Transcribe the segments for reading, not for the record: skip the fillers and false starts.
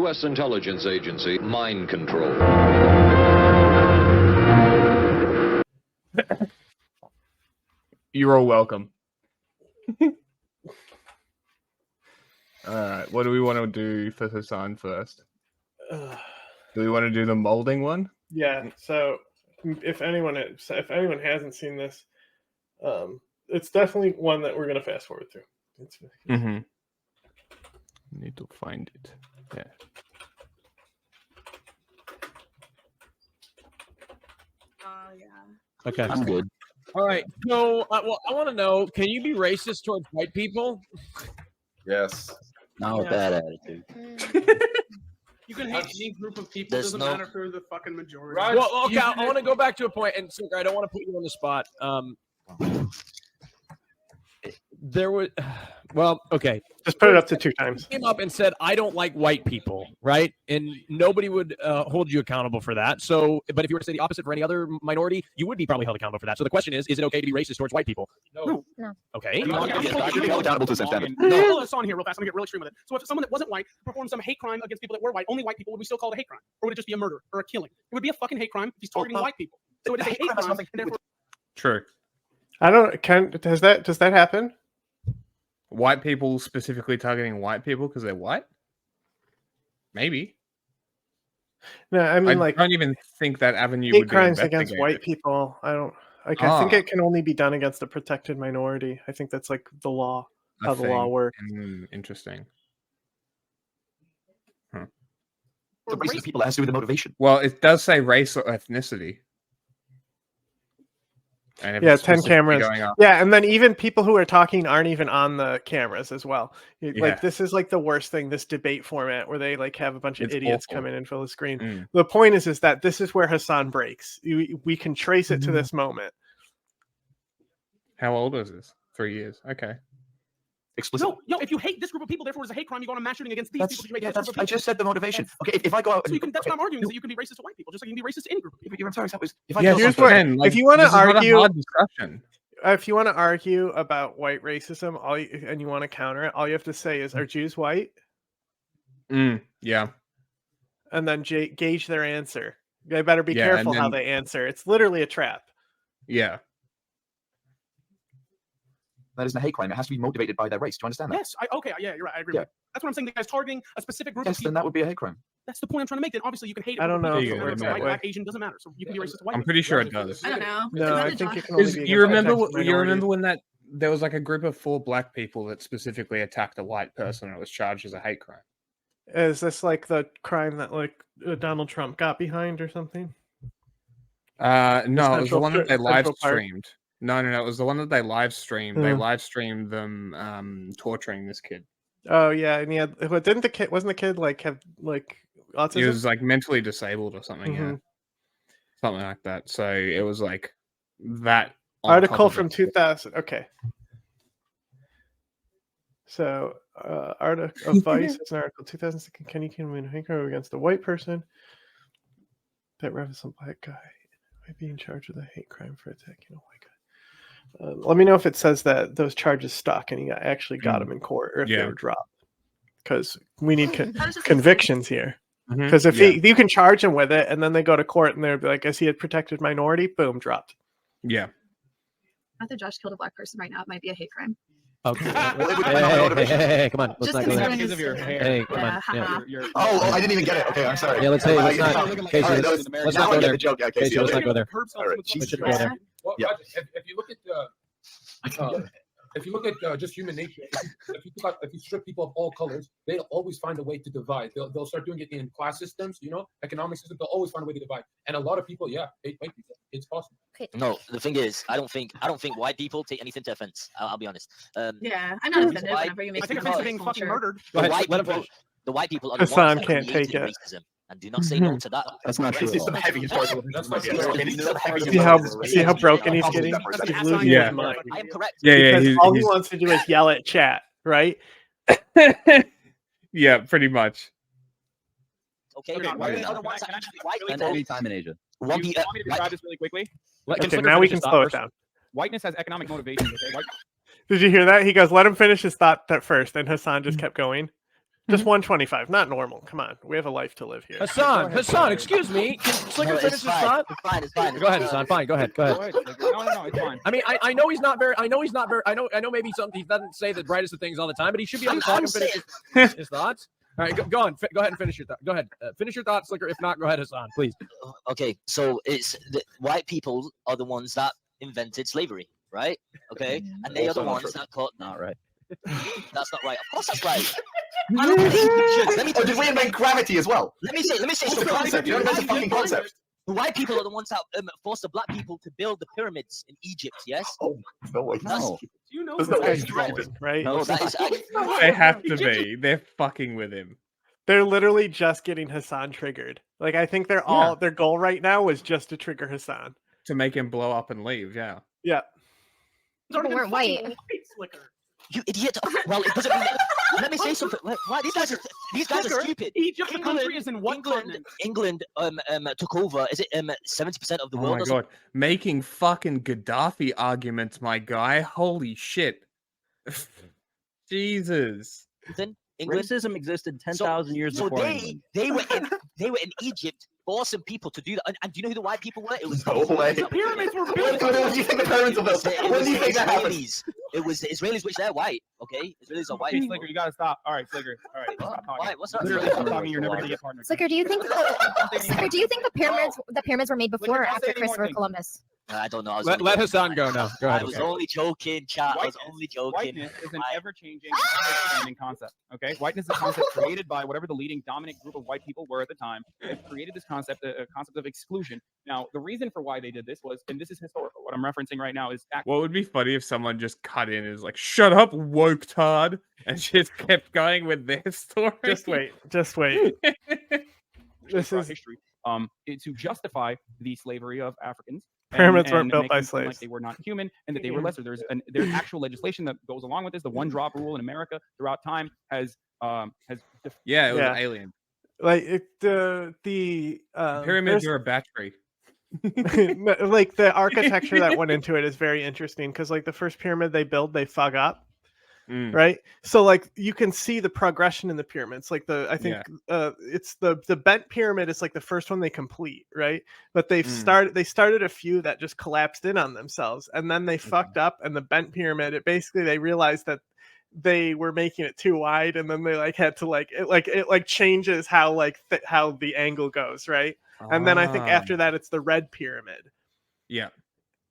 U.S. intelligence agency, mind control. You're all welcome. All right, what do we want to do for Hasan first? Do we want to do the molding one? Yeah. So if anyone hasn't seen this, it's definitely one that we're gonna fast forward through. Need to find it. Yeah. Yeah. Okay. I'm good. All right. So, well, I want to know: can you be racist towards white people? Yes. Not a bad attitude. You can hate any group of people. It doesn't matter if they're the fucking majority. Right. Well, okay. I want to go back to a point, and so I don't want to put you on the spot. There was, well, okay. Just put it up to 2 times. Came up and said, "I don't like white people," right? And nobody would hold you accountable for that. So, but if you were to say the opposite for any other minority, you would be probably held accountable for that. So the question is it okay to be racist towards white people? No. Okay. I should be held accountable to the same standard. No. Let's on here real fast. I'm gonna get real extreme with it. So if someone that wasn't white performed some hate crime against people that were white, only white people, would we still call it a hate crime, or would it just be a murder or a killing? It would be a fucking hate crime if he's targeting white people. So it is a hate crime. And therefore, True. I don't. Does that happen? White people specifically targeting white people because they're white? Maybe. No, I mean, I don't even think that avenue hate would be crimes against investigated. white people. I don't. Like, I think it can only be done against a protected minority. I think that's like the law, how the law works. Interesting. The race of people has to do with the motivation. Well, it does say race or ethnicity. And if Yeah, it's 10 specifically cameras. going up- Yeah, and then even people who are talking aren't even on the cameras as well. Yeah. Like, this is like the worst thing, this debate format where they like have a bunch of It's idiots awful. come in and fill the screen. Mm. The point is that this is where Hasan breaks. We can trace it to this moment. How old is this? 3 years. Okay. Explicit. no, if you hate this group of people, therefore it's a hate crime. You go on a mass shooting against these people. I just said the motivation. Okay, if I go out, So you can. That's what I'm arguing. Is that you can be racist to white people, just like you can be racist to any group of people. I'm sorry. If I Yeah, go here's somewhere- what- Again, like, if you want to this is not a argue, hard discussion. if you want to argue about white racism, and you want to counter it, all you have to say is, "Are Jews white?" Yeah. And then gauge their answer. They better be Yeah, careful and how then- they answer. It's literally a trap. Yeah. that isn't a hate crime. It has to be motivated by their race. Do you understand that? Yes. Okay. Yeah, you're right. I agree. Yeah. With you. That's what I'm saying. The guy's targeting a specific group of Yes, people. then that would be a hate crime. That's the point I'm trying to make. Then obviously you can hate it. I don't know if If it it's works white, that black, Asian, doesn't matter. So you can be racist to white. I'm people. pretty sure it does. I don't know. No, I think it can only be against You remember? protected You remember minorities. when there was like a group of 4 black people that specifically attacked a white person and it was charged as a hate crime? Is this like the crime that like Donald Trump got behind or something? No, it was the Central one that they live Park? streamed. No, it was the one that they live streamed. They Mm. live streamed them torturing this kid. Oh yeah, and he had. But didn't the kid? Wasn't the kid like have like autism? He was like mentally disabled or something. Yeah, Mhm. something like that. So it was like that on Article top of from it. 2000. Okay. So, article of Vice is an article 2006. Can you commit a hate crime against a white person that references a black guy might be in charge of the hate crime for attacking a white guy? Let me know if it says that those charges stuck and he actually got them in court, or if they Yeah. were dropped. Because we need That doesn't make convictions here. Mhm. Because if Yeah. you can charge him with it, and then they go to court and they're like, "Is he a protected minority?" Boom, dropped. Yeah. After Josh killed a black person right now, it might be a hate crime. Okay. Well, it would depend on the motivation. Hey, come on. Let's Just not go considering there. his- Because of your hair. Hey, come Yeah, on. Yeah. haha. Oh, I didn't even get it. Okay, I'm sorry. Yeah, let's not. All Casey, right, let's now not I go get there. the joke. Yeah, Casey, Casey, let's not go there. All right, We Jesus should go Christ. there. Well, Yeah. if you look at just human nature, if you strip people of all colors, they'll always find a way to divide. They'll start doing it in class systems, economic systems. They'll always find a way to divide. And a lot of people, hate white people. It's possible. No, the thing is, I don't think white people take anything to offense. I'll be honest. Yeah, I'm not offended Why- whenever you make I take fun offense of to being this fucking culture. murdered. Go ahead, let him people, finish. the white people are the Hassan ones that can't created take it. racism, and do not say no to that. That's not true. It's the heaviest part of the See how broken he's getting? That for a second. He's losing Yeah. his mind. I am correct. Yeah. Because all he wants to do is yell at chat, right? Yeah, pretty much. Okay, Okay, why are wait, the other can ones I- actually white? And any time in Asia. One You the want me to describe this really quickly? Let- Okay, Flicker now we finish can his thought slow it first. down. Whiteness has economic motivations. Okay? Did you hear that? He goes, "Let him finish his thought that first," and Hassan just kept going. Just 125, not normal. Come on, we have a life to live here. Hassan, excuse me. Can Slicker finish his thought? It's fine. It's fine. Go ahead, Hassan. Fine. Go ahead. No, it's fine. I mean, I know he's not very. I know maybe he doesn't say the brightest of things all the time, but he should be able to talk and finish his thoughts. All right, go on. Go ahead and finish your thought. Go ahead. Finish your thoughts, Slicker. If not, go ahead, Hassan, please. Okay, so it's the white people are the ones that invented slavery, right? Okay, and they are the ones that caught. Not right. That's not right. Of course, that's right. I don't think you should. Let me did we invent gravity as well? Let me say What's the something. concept? You don't know the fucking concept. The white people are the ones that forced the black people to build the pyramids in Egypt. Yes. Oh no way! No. You know, There's no way. Right? No, that is. They have to be. They're fucking with him. They're literally just getting Hasan triggered. Like I think they're all their goal right now was just to trigger Hasan. To make him blow up and leave, yeah. Yeah. People weren't white. You idiot! Well, it doesn't mean. Let me say something. Why these guys are stupid. Egypt, the country, is in what England took over. Is it 70% of the Oh world? my god, making fucking Gaddafi arguments, my guy. Holy shit. Jesus. England. Racism existed 10,000 years before. They were in Egypt forcing people to do that. And do you know who the white people were? It was no way. The pyramids were built. When do you think the pyramids were built? When do you think that happened? It was the Israelis, which they're white. Okay, Israelis are white. Okay, Slicker, you gotta stop. All right, Slicker. All right, stop talking. Why? What's up? Literally, stop talking. You're never gonna get partners. Slicker, do you think the pyramids were made before or after Christopher Columbus? I don't know. Let Hassan go now. Go ahead. I was only joking, chat. I was only joking. Whiteness is an ever-changing, ever-expanding concept. Okay, whiteness is a concept created by whatever the leading dominant group of white people were at the time. They created this concept, a concept of exclusion. Now, the reason for why they did this was, and this is historical. What I'm referencing right now is. What would be funny if someone just cut in and is like, "Shut up, woke tard," and just kept going with their story. Just wait. This is history. To justify the slavery of Africans. Pyramids weren't and built make by them seem like slaves. they were not human and that they were lesser. There's actual legislation that goes along with this. The one-drop rule in America throughout time has yeah, it was alien. Like the pyramids are a battery. Like the architecture that went into it is very interesting because like the first pyramid they build, they fuck up. Right, so like you can see the progression in the pyramids. Like it's the bent pyramid is like the first one they complete, right? But they started a few that just collapsed in on themselves, and then they fucked up. And the bent pyramid, they realized that they were making it too wide, and then they like had to it changes how how the angle goes, right? And then I think after that it's the red pyramid. Yeah.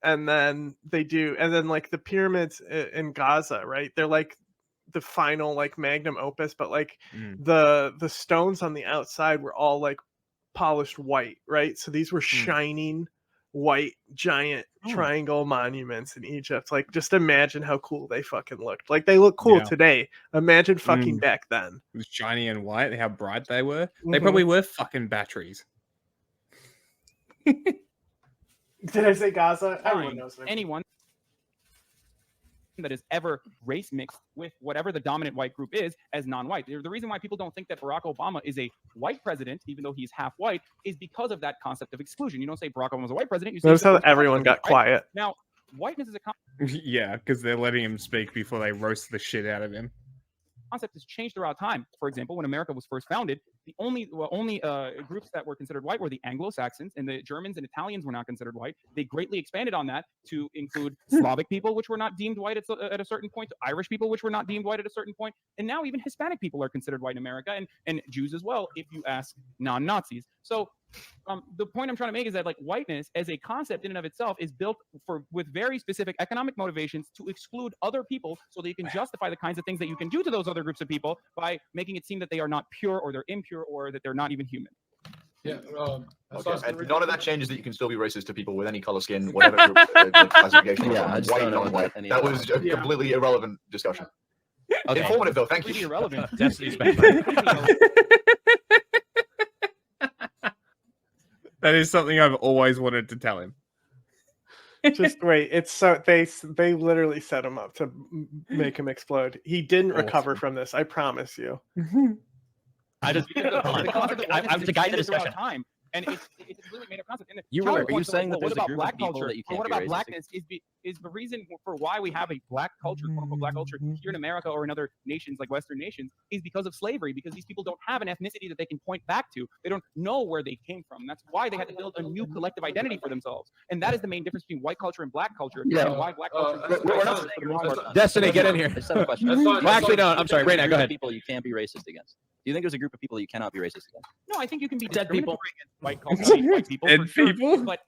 And then like the pyramids in Gaza, right? They're like the final like magnum opus, but like the stones on the outside were all like polished white, right? So these were shining white giant triangle monuments in Egypt. Like just imagine how cool they fucking looked. Like they look cool today. Imagine fucking back then. It was shiny and white, how bright they were. They probably were fucking batteries. Did I say Gaza? Everyone knows anyone that is ever race mixed with whatever the dominant white group is as non-white. The reason why people don't think that Barack Obama is a white president, even though he's half white, is because of that concept of exclusion. You don't say Barack Obama was a white president. You say notice how everyone got quiet. Now, whiteness is a yeah, because they're letting him speak before they roast the shit out of him. Concept has changed throughout time. For example, when America was first founded, the only groups that were considered white were the Anglo-Saxons, and the Germans and Italians were not considered white. They greatly expanded on that to include Slavic people, which were not deemed white at a certain point, Irish people, which were not deemed white at a certain point, and now even Hispanic people are considered white in America, and Jews as well, if you ask non-Nazis. So the point I'm trying to make is that like whiteness as a concept in and of itself is built with very specific economic motivations to exclude other people so that you can justify the kinds of things that you can do to those other groups of people by making it seem that they are not pure or they're impure or that they're not even human. Yeah. And none of that changes that you can still be racist to people with any color skin, whatever group, classification. Yeah, white, non-white. That was a completely irrelevant discussion. Okay. Informative though. Thank you. Irrelevant. Destiny's That is something I've always wanted to tell him. Just wait. It's so they literally set him up to make him explode. He didn't recover from this. I promise you. I was the guy in the discussion. Time. And it's a completely made up concept. And You counterpoint Are you to, saying well, that what there's a about group black of people culture that you or can't what be about racist blackness is the reason for why we have a black culture, quote unquote black culture, here in America or in other nations like Western nations is because of slavery, because these people don't have an ethnicity that they can point back to. They don't know where they came from. That's why they had to build a new collective identity for themselves. And that is the main difference between white culture and black culture, and why black culture We're not for saying the you're most racist. part. Destiny, get in here. I just have a question. Well, actually, no. I'm sorry. Raina, go ahead. People you can't be racist against. Do you think there's a group of people you cannot be racist against? No, I think you can be Dead people. discriminatory against white culture, white people, Dead for sure. people? But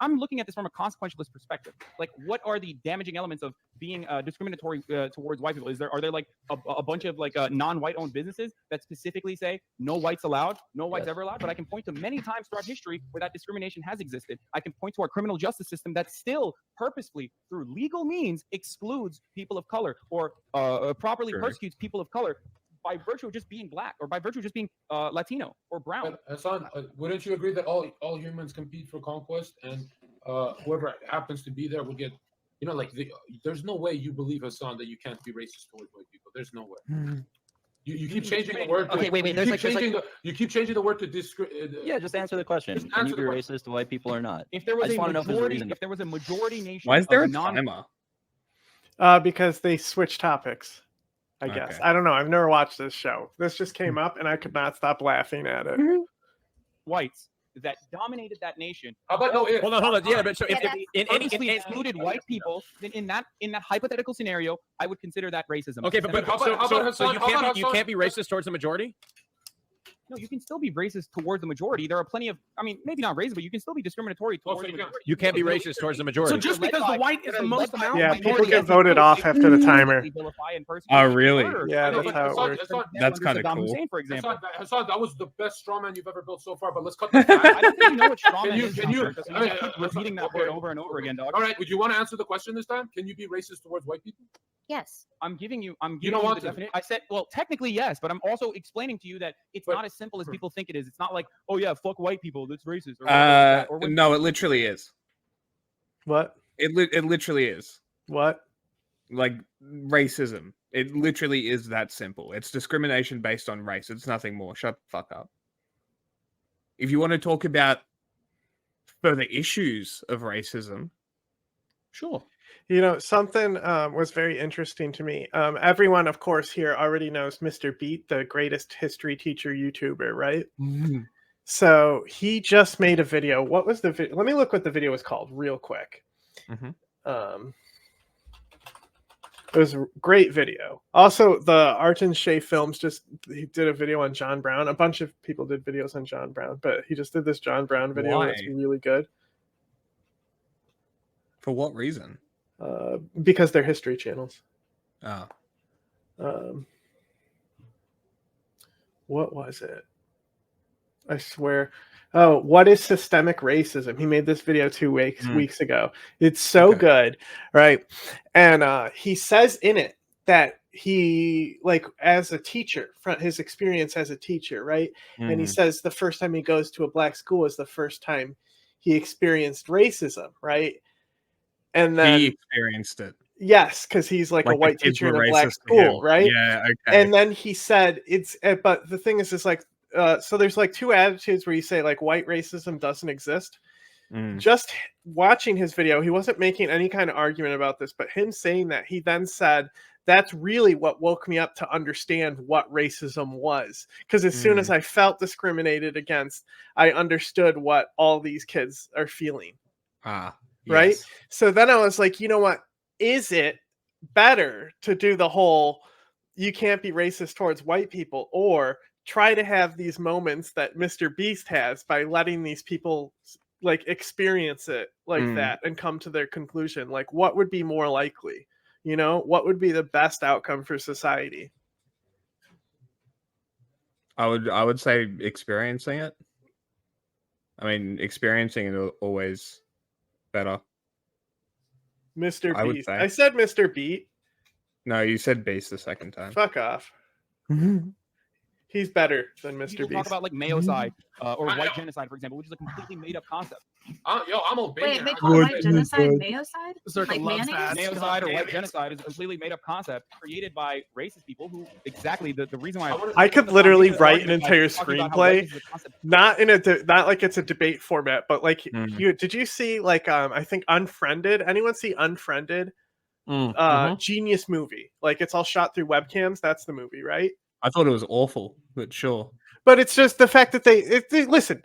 I'm looking at this from a consequentialist perspective. Like, what are the damaging elements of being discriminatory towards white people? Are there like a bunch of like non-white owned businesses that specifically say no whites allowed, no whites ever allowed? But I can point to many times throughout history where that discrimination has existed. I can point to our criminal justice system that still purposefully, through legal means, excludes people of color or properly persecutes people of color by virtue of just being black or by virtue of just being Latino or brown. Hasan, wouldn't you agree that all humans compete for conquest, and whoever happens to be there will get, there's no way you believe, Hasan, that you can't be racist towards white people. There's no way. You keep changing the word. Okay, wait. You keep changing the word to Yeah, just answer the question. Just Can you answer be the racist to white people or not? If there I was just a want to know if there's a majority, reason. if there was a majority nation, Why is there a of non timer? Because they switch topics. I guess. Okay. I don't know. I've never watched this show. This just came up, and I could not stop laughing at it. whites that dominated that nation. How about no if? Hold on. Yeah, but so if in any excluded white people, then in that hypothetical scenario, I would consider that racism. okay, but How about so you can't Hasan? be racist towards the majority. No, you can still be racist towards the majority. There are plenty of, I mean, maybe not racist, but you can still be discriminatory towards the majority. You can't be racist towards the majority. So just because the white is the most amount, Yeah, minority people get is voted off after the timer. Oh, really? Yeah, that's how it works. That's kinda Saddam cool. Hussein, for example. Hasan, that was the best straw man you've ever built so far. But let's cut that. I don't really know what straw man Can you- is. can you- John Curtis. You just keep repeating that word over and over again, dog. All right. Would you want to answer the question this time? Can you be racist towards white people? Yes. I'm giving you don't the want to. definition. I said, well, technically yes, but I'm also explaining to you that it's But- not as simple as people think it is. It's not like, oh yeah, fuck white people, that's racist. Or whatever like that. Or when- No, it literally is. What? It literally is. What? Like racism. It literally is that simple. It's discrimination based on race. It's nothing more. Shut the fuck up. If you want to talk about further issues of racism, sure. You know, something was very interesting to me. Everyone, of course, here already knows Mr. Beat, the greatest history teacher YouTuber, right? So he just made a video. What was the video? Let me look what the video was called real quick. It was a great video. Also, the Art and Shay Films he did a video on John Brown. A bunch of people did videos on John Brown, but he just did this John Brown video. That's Why? really good. For what reason? Because they're history channels. Oh. What was it? I swear. Oh, what is systemic racism? He made this video 2 weeks ago. It's so good, right? And he says in it that he, like, as a teacher, from his experience as a teacher, right? And he says the first time he goes to a black school is the first time he experienced racism, right? And then he experienced it. Yes, because he's like a white teacher in a black school, right? Yeah, okay. And then he said but the thing is like, so there's like 2 attitudes where you say like white racism doesn't exist. Just watching his video, he wasn't making any kind of argument about this, but him saying that, he then said, that's really what woke me up to understand what racism was. Because as soon as I felt discriminated against, I understood what all these kids are feeling. Right? Yes. So then I was like, you know what? Is it better to do the whole you can't be racist towards white people, or try to have these moments that Mr. Beast has by letting these people like experience it like that and come to their conclusion? Like, what would be more likely? You know, what would be the best outcome for society? I would say experiencing it. I mean, experiencing it always better. Mr. I would Beast. say. I said Mr. Beat. No, you said Beast the second time. Fuck off. He's better than Mr. People Beast. talk about like Mayocide or white genocide, for example, which is a completely made up concept. I'm Wait, Albanian. they call it white genocide Mayocide? Like mayonnaise? Mayocide or white genocide is a completely made up concept created by racist people who exactly the reason why I could literally write an entire screenplay, not in not like it's a debate format, but like did you see like I think Unfriended? Anyone see Unfriended? Genius movie. Like it's all shot through webcams. That's the movie, right? I thought it was awful, but sure. But it's just the fact that listen.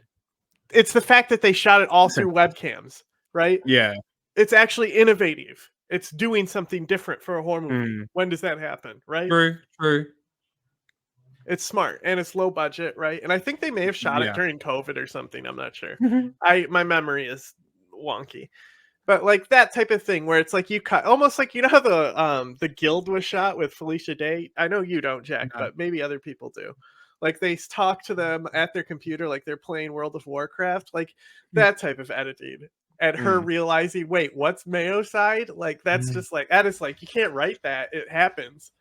It's the fact that they shot it all through webcams, right? Yeah. It's actually innovative. It's doing something different for a horror movie. When does that happen, right? True. It's smart and it's low budget, right? And I think they may have shot it during COVID or something. I'm not sure. My memory is wonky. But like that type of thing where it's like you cut almost like how the Guild was shot with Felicia Day. I know you don't, Jack, but maybe other people do. Like they talk to them at their computer like they're playing World of Warcraft, like that type of editing. And her realizing, wait, what's Mayocide? Like that's just like that is like you can't write that. It happens.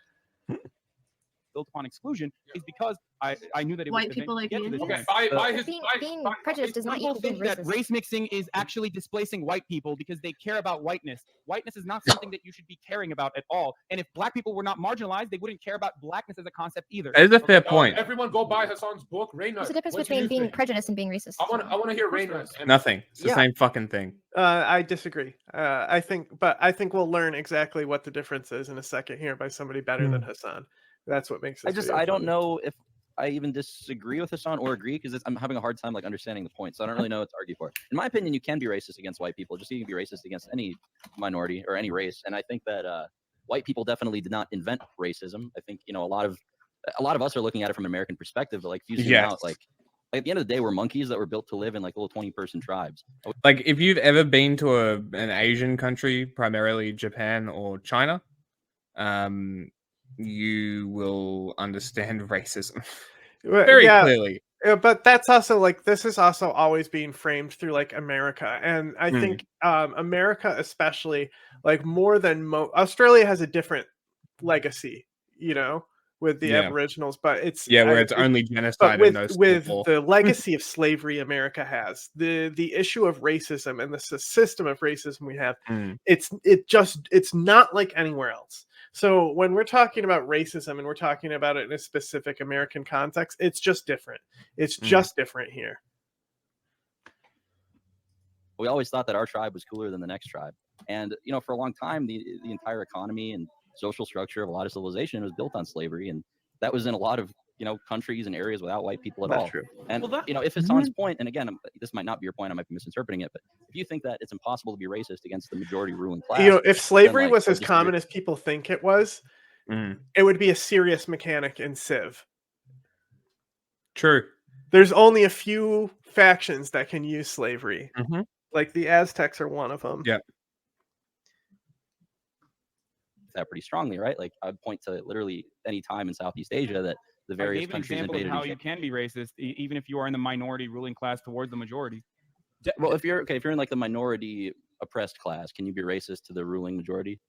Built upon exclusion is because I knew that it White was people like get to this Indians? point. Being prejudiced does not People equal being think that racist. race mixing is actually displacing white people because they care about whiteness. Whiteness is not something that you should be caring about at all. And if black people were not marginalized, they wouldn't care about blackness as a concept either. That is a fair point. Everyone go buy Hasan's book, Raynut. There's a difference What do between you being think? prejudiced and being racist. I want to hear Raynut. Nothing. It's the same fucking thing. I disagree. I think we'll learn exactly what the difference is in a second here by somebody better than Hasan. That's what makes it. I don't know if I even disagree with Hasan or agree because I'm having a hard time like understanding the point. So I don't really know what to argue for. In my opinion, you can be racist against white people. Just so you can be racist against any minority or any race. And I think that white people definitely did not invent racism. I think a lot of us are looking at it from an American perspective, but like if you zoom out, like at the end of the day, we're monkeys that were built to live in like little 20-person tribes. Like if you've ever been to an Asian country, primarily Japan or China, you will understand racism very clearly. But that's also like this is also always being framed through like America, and I think America especially like more than Australia has a different legacy, with the Aboriginals, but it's where it's only genocide with, in those with people. the legacy of slavery America has, the issue of racism and the system of racism we have, it's not like anywhere else. So when we're talking about racism and we're talking about it in a specific American context, it's just different. It's just different here. We always thought that our tribe was cooler than the next tribe. And, for a long time, the entire economy and social structure of a lot of civilization was built on slavery. And that was in a lot of, countries and areas without white people at all. True. And, if Hasan's point, and again, this might not be your point, I might be misinterpreting it, but if you think that it's impossible to be racist against the majority ruling class. If slavery was as common as people think it was, it would be a serious mechanic in Civ. True. There's only a few factions that can use slavery. Like the Aztecs are one of them. Yeah. That pretty strongly, right? Like I would point to literally any time in Southeast Asia that the various countries invaded. How you can be racist even if you are in the minority ruling class towards the majority. Well, if you're in like the minority oppressed class, can you be racist to the ruling majority?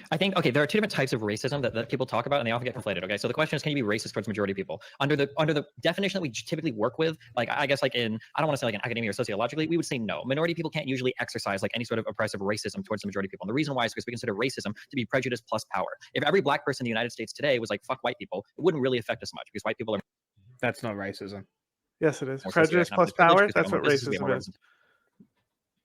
I think, there are two different types of racism that people talk about, and they often get conflated. Okay, so the question is, can you be racist towards majority people? Under the definition that we typically work with, like I guess like I don't want to say like in academia or sociologically, we would say no. Minority people can't usually exercise like any sort of oppressive racism towards the majority people. And the reason why is because we consider racism to be prejudice plus power. If every black person in the United States today was like, fuck white people, it wouldn't really affect us much because white people are... That's not racism. Yes, it is. Prejudice plus power, that's what racism is.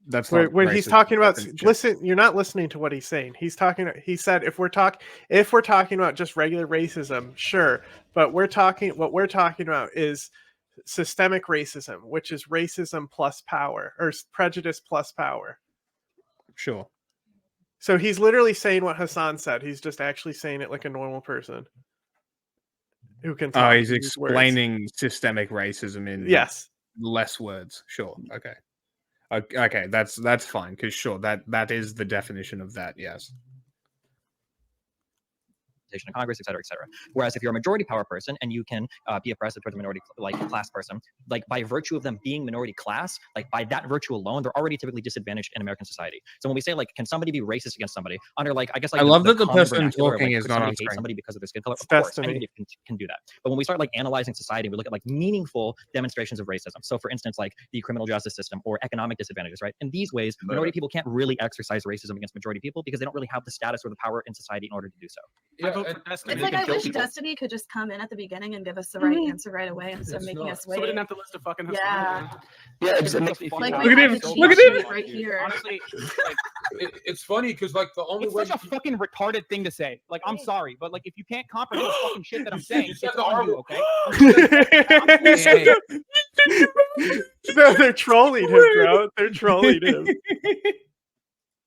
That's when he's talking about listen, you're not listening to what he's saying. He said if we're talking about just regular racism, sure, but what we're talking about is systemic racism, which is racism plus power or prejudice plus power. Sure. So he's literally saying what Hasan said. He's just actually saying it like a normal person who can talk. He's explaining systemic racism in less words. Sure. Okay. Okay, that's fine, because sure, that is the definition of that, yes. representation in Congress, et cetera, et cetera. Whereas if you're a majority power person and you can be oppressive towards a minority class person, like by virtue of them being minority class, like by that virtue alone, they're already typically disadvantaged in American society. So when we say like, can somebody be racist against somebody under like, I guess like I love that the common person vernacular of, talking like, is could not on somebody hate screen. somebody because of their skin color? It's Of course, destiny. anybody can do that. But when we start like analyzing society, we look at like meaningful demonstrations of racism. So for instance, like the criminal justice system or economic disadvantages, right? In these ways, minority people can't really exercise racism against majority people because they don't really have the status or the power in society in order to do so. Yeah, It's like I wish Destiny could just come in at the beginning and give us the right answer right away instead of making us wait. So we didn't have to list a fucking Hasan. Yeah. Yeah, it makes me feel Like, like we have the cheat sheet right here. Honestly, it's funny because like the only it's way such a fucking retarded thing to say. Like, I'm sorry, but like if you can't comprehend the fucking shit that I'm saying, said it's the on you, R okay? No, they're trolling him, bro. They're trolling him.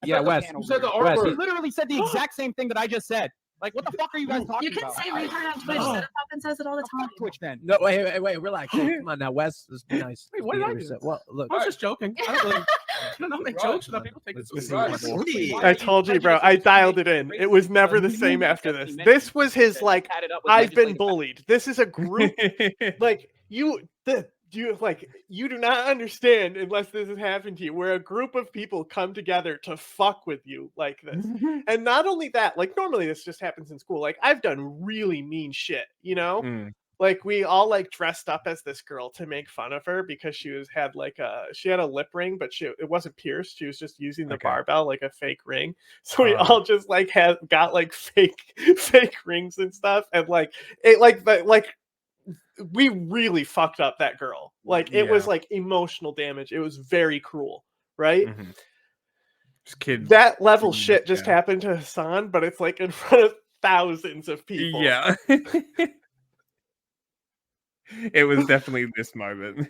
Yeah, Wes. You said the Wes, R He word. literally said the exact same thing that I just said. Like, what the fuck are you guys talking You can about? say we heard on Twitch. Set up and says it all the time. Twitch then. No, wait, relax. Hey, come on now, Wes. Let's be nice. Wait, what did I do? Well, look. I was just joking. I don't make jokes so that people take it seriously. I told you, bro. I dialed it in. It was never the same after this. This was his like. I've been bullied. This is a group. Like you do not understand unless this has happened to you, where a group of people come together to fuck with you like this. And not only that, like normally this just happens in school. Like I've done really mean shit, you know. Like we all like dressed up as this girl to make fun of her because she had a lip ring, but it wasn't pierced. She was just using the barbell like a fake ring. So we all just like got like fake rings and stuff, and like it like we really fucked up that girl. Like it was like emotional damage. It was very cruel, right? Kid That level shit just happened to Hasan, but it's like in front of thousands of people. Yeah. It was definitely this moment.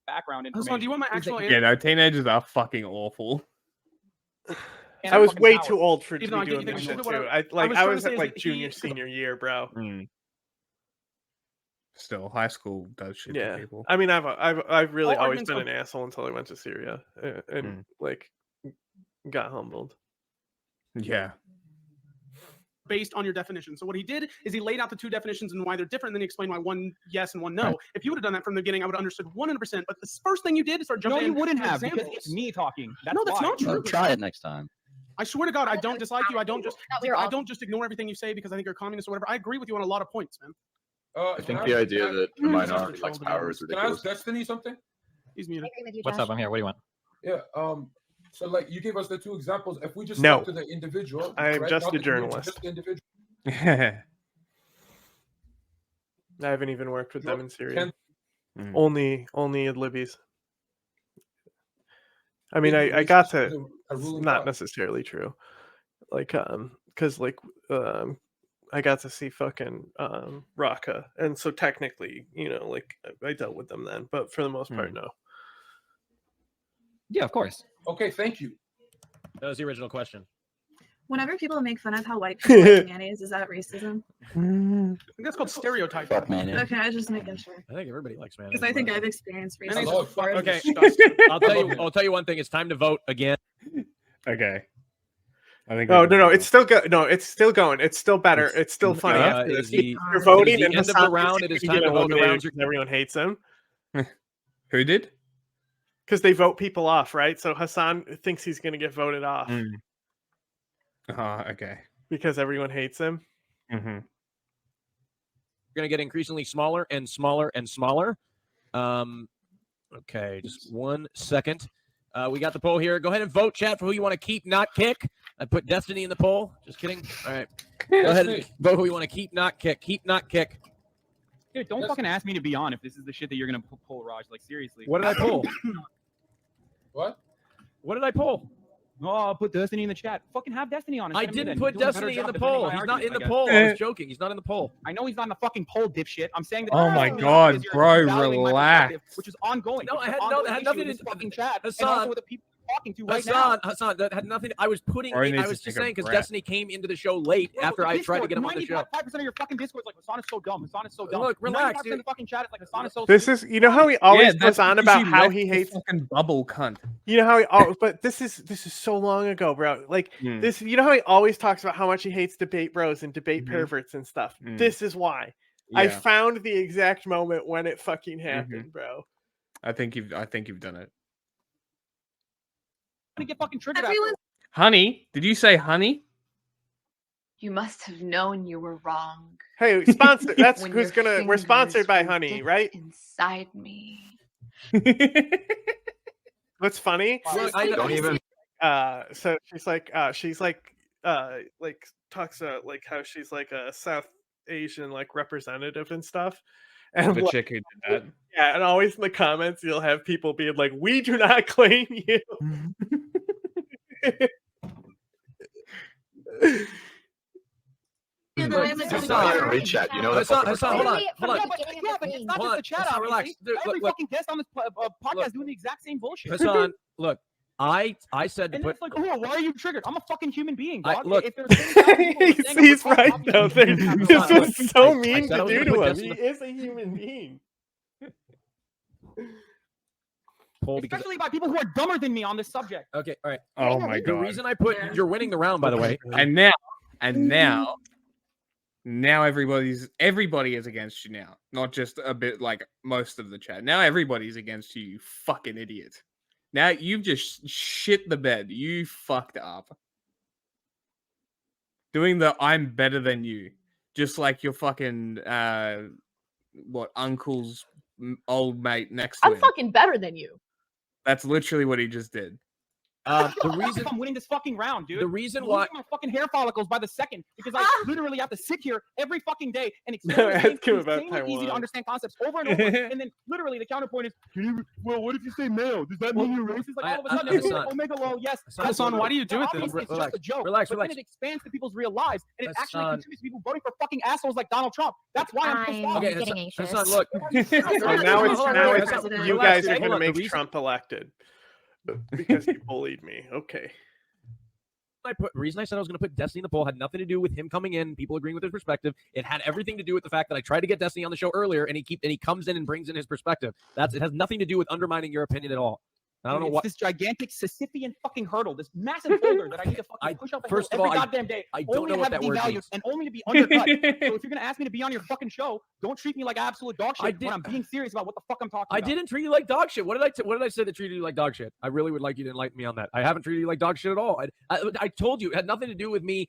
Background information. Hasan, do you want my actual Yeah, no, teenagers are fucking awful. I was way too old for to Even though be I doing get this you shit think too. what I was I trying to was say at is like that junior, senior year, bro. Still, high school does shit to people. I mean, I've really All always arguments been are- an asshole until I went to Syria and like got humbled. Yeah. Based on your definition. So what he did is he laid out the two definitions and why they're different, and then he explained why one yes and one no. If you would have done that from the beginning, I would have understood 100%. But the first thing you did is start No, jumping you wouldn't into have because examples. it's me talking. No, that's why. not true. Try it next time. I swear to God, I don't dislike you. I don't We're just ignore everything you say because I think you're a communist or whatever. I agree with you on a lot of points, man. I think the idea that a minority likes power is Can I ridiculous. ask Destiny something? He's muted. What's up? I'm here. What do you want? Yeah. So like you gave us the two examples. If we just No. stuck to the individual, I'm right? just Not a the community, journalist. just the individual. I haven't even worked with them in Syria. Can- Only at Libby's. I mean, Maybe I got racist is to. a ruling Not thought. necessarily true. Like, because like, I got to see fucking Raqqa, and so technically, you know, like I dealt with them then, but for the most part, no. Yeah, of course. Okay, thank you. That was the original question. Whenever people make fun of how white people like mayonnaise, is that racism? I think that's called stereotyping. Fuck man. Okay, I was just making sure. I think everybody likes mayonnaise. Because I think I've experienced Mayonnaise racism is before. fucking Okay. disgusting. I'll tell you one thing. It's time to vote again. Okay. I think. Oh no, it's still no, it's still going. It's still better. It's still funny. After is this. the- You're voting, it is and the end of Hasan the round. It is basically time to vote the eliminated rounds. because everyone hates him Who did? because they vote people off, right? So Hasan thinks he's going to get voted off Okay. because everyone hates him. Mm-hmm. We're gonna get increasingly smaller and smaller and smaller. Okay, just 1 second. We got the poll here. Go ahead and vote, chat, for who you want to keep, not kick. I put Destiny in the poll. Just kidding. All right. Go ahead and vote who you want to keep, not kick. Keep, not kick. Dude, don't fucking ask me to be on if this is the shit that you're gonna pull, Raj. Like seriously. What did I pull? What? What did I pull? Oh, I'll put Destiny in the chat. Fucking have Destiny on. and I send him in didn't then. put He's doing a better Destiny in job the defending poll. my He's not arguments, in the I guess. poll. I was joking. He's not in the poll. I know he's not in the fucking poll, dipshit. I'm saying that. Oh my God, bro, relax. Which is ongoing. No, I had Ongoing that had issue nothing in to this fucking chat. And Hasan. also with the people talking to right now. Hasan, that had nothing. I was Rory needs I to was take just a saying because breath. Destiny came into the show late after I tried to get him on the show. 95% of your fucking Discord is like Hasan is so dumb. Hasan is so dumb. Look, relax, 95% dude. of the fucking chat is like Hasan is so. This is, you know how he always goes on because about you how left he the hates. fucking bubble cunt. You know how he always, but this is so long ago, bro. Like this, you know how he always talks about how much he hates debate bros and debate perverts and stuff. This is why. I Yeah. found the exact moment when it fucking happened, bro. I think you've done it. gonna get fucking triggered. Honey, did you say honey? You must have known you were wrong. Hey, sponsor. That's When who's your gonna. We're sponsored fingers by were Honey, dipped right? Inside me. What's funny? Look, I don't even. So she's like talks like how she's like a South Asian like representative and stuff. And The like, chick who did that. yeah, and always in the comments you'll have people being like, "We do not claim you." Read chat, you know that. Hasan, hold on. Yeah, but it's not just the chat. Hasan, relax. Obviously. Every fucking guest on this podcast doing the exact same bullshit. Hasan, look, I said to And put. it's like, oh, why are you triggered? I'm a fucking human being, dog. Look, if there's He's right though. This was so mean said I to was do gonna put to him. this He in the- is a human being. especially by people who are dumber than me on this subject. Okay, all right. Oh my The god. reason I put you're winning the round, by the way. And now everybody is against you now. Not just a bit like most of the chat. Now everybody's against you, you fucking idiot. Now you've just shit the bed. You fucked up. Doing the I'm better than you. Just like your fucking uncle's old mate next to I'm him. fucking better than you. That's literally what he just did. The reason I'm winning this fucking round, dude. The reason I'm why losing my fucking hair follicles by the second because I literally have to sit here every fucking day and explain No, the ask same him about insanely easy to Taiwan. understand concepts over and over. And then literally the counterpoint is, well, what if you say male? Does that mean you're racist? Like all of a sudden, everyone's like, Omega Law, yes. Hasan, why do you do it? It's Relax, just a joke. relax, but relax. then it expands to people's real lives and it actually Hasan. contributes to people voting for fucking assholes like Donald Trump. That's why I'm pissed off. Okay, Hasan, look. And now it's you guys are Hold gonna on, the make reason- Trump elected because you bullied me. Okay. The reason I said I was going to put Destiny in the poll had nothing to do with him coming in, people agreeing with his perspective. It had everything to do with the fact that I tried to get Destiny on the show earlier, and he comes in and brings in his perspective. It has nothing to do with undermining your opinion at all. I don't know what this gigantic Sisyphean fucking hurdle, this massive boulder that I need to fucking push up the first hill of every all, goddamn day. I don't only know to what have that word devalued means. and only to be undercut. So if you're gonna ask me to be on your fucking show, don't treat me like absolute dog shit when I'm being serious about what the fuck I'm talking I about. didn't treat you like dog shit. What did I say that treated you like dog shit? I really would like you to enlighten me on that. I haven't treated you like dog shit at all. I told you it had nothing to do with me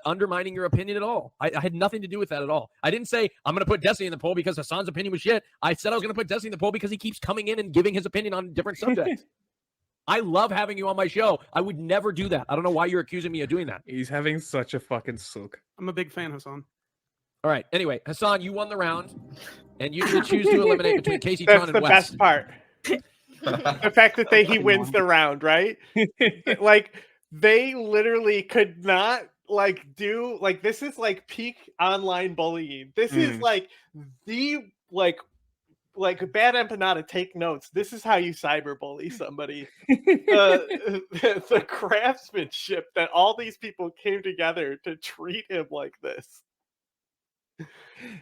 undermining your opinion at all. I had nothing to do with that at all. I didn't say I'm going to put Destiny in the poll because Hasan's opinion was shit. I said I was going to put Destiny in the poll because he keeps coming in and giving his opinion on different subjects. I love having you on my show. I would never do that. I don't know why you're accusing me of doing that. He's having such a fucking sook. I'm a big fan, Hasan. All right. Anyway, Hasan, you won the round, and you can choose to eliminate between Casey, That's Tron, the and Wes. best part. The fact that he wins the round, right? Like they literally could not do this is like peak online bullying. This is like the bad empanada, take notes. This is how you cyberbully somebody. The craftsmanship that all these people came together to treat him like this.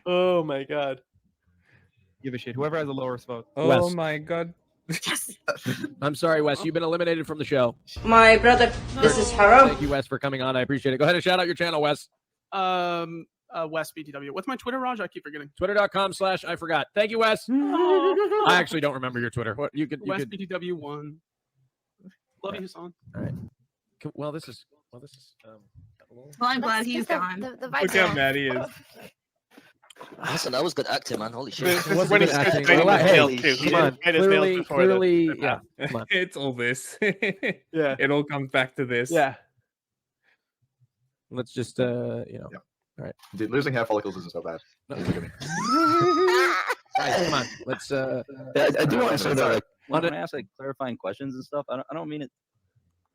Oh my god. Give a shit. Whoever has the lowest vote. Oh Wes. my god. I'm sorry, Wes. You've been eliminated from the show. My brother, this is Harold. Thank you, Wes, for coming on. I appreciate it. Go ahead and shout out your channel, Wes. Wes BTW. What's my Twitter, Raj? I keep forgetting. Twitter.com/I forgot. Thank you, Wes. I actually don't remember your Twitter. What you could Wes BTW1. Love you, Hasan. All right. Well, this is. Well, I'm glad he's gone. Look how mad he is. Listen, that was good acting, man. Holy shit. This is when he's acting. biting his Hey, nails, too. He come on. didn't bite his nails before Clearly, this. yeah. Come on. It's all this. Yeah. It all comes back to this. Yeah. Let's just, All right. Dude, losing hair follicles isn't so bad. Guys, come on. Let's. I do want to say that when On I ask clarifying questions and stuff, I don't mean it.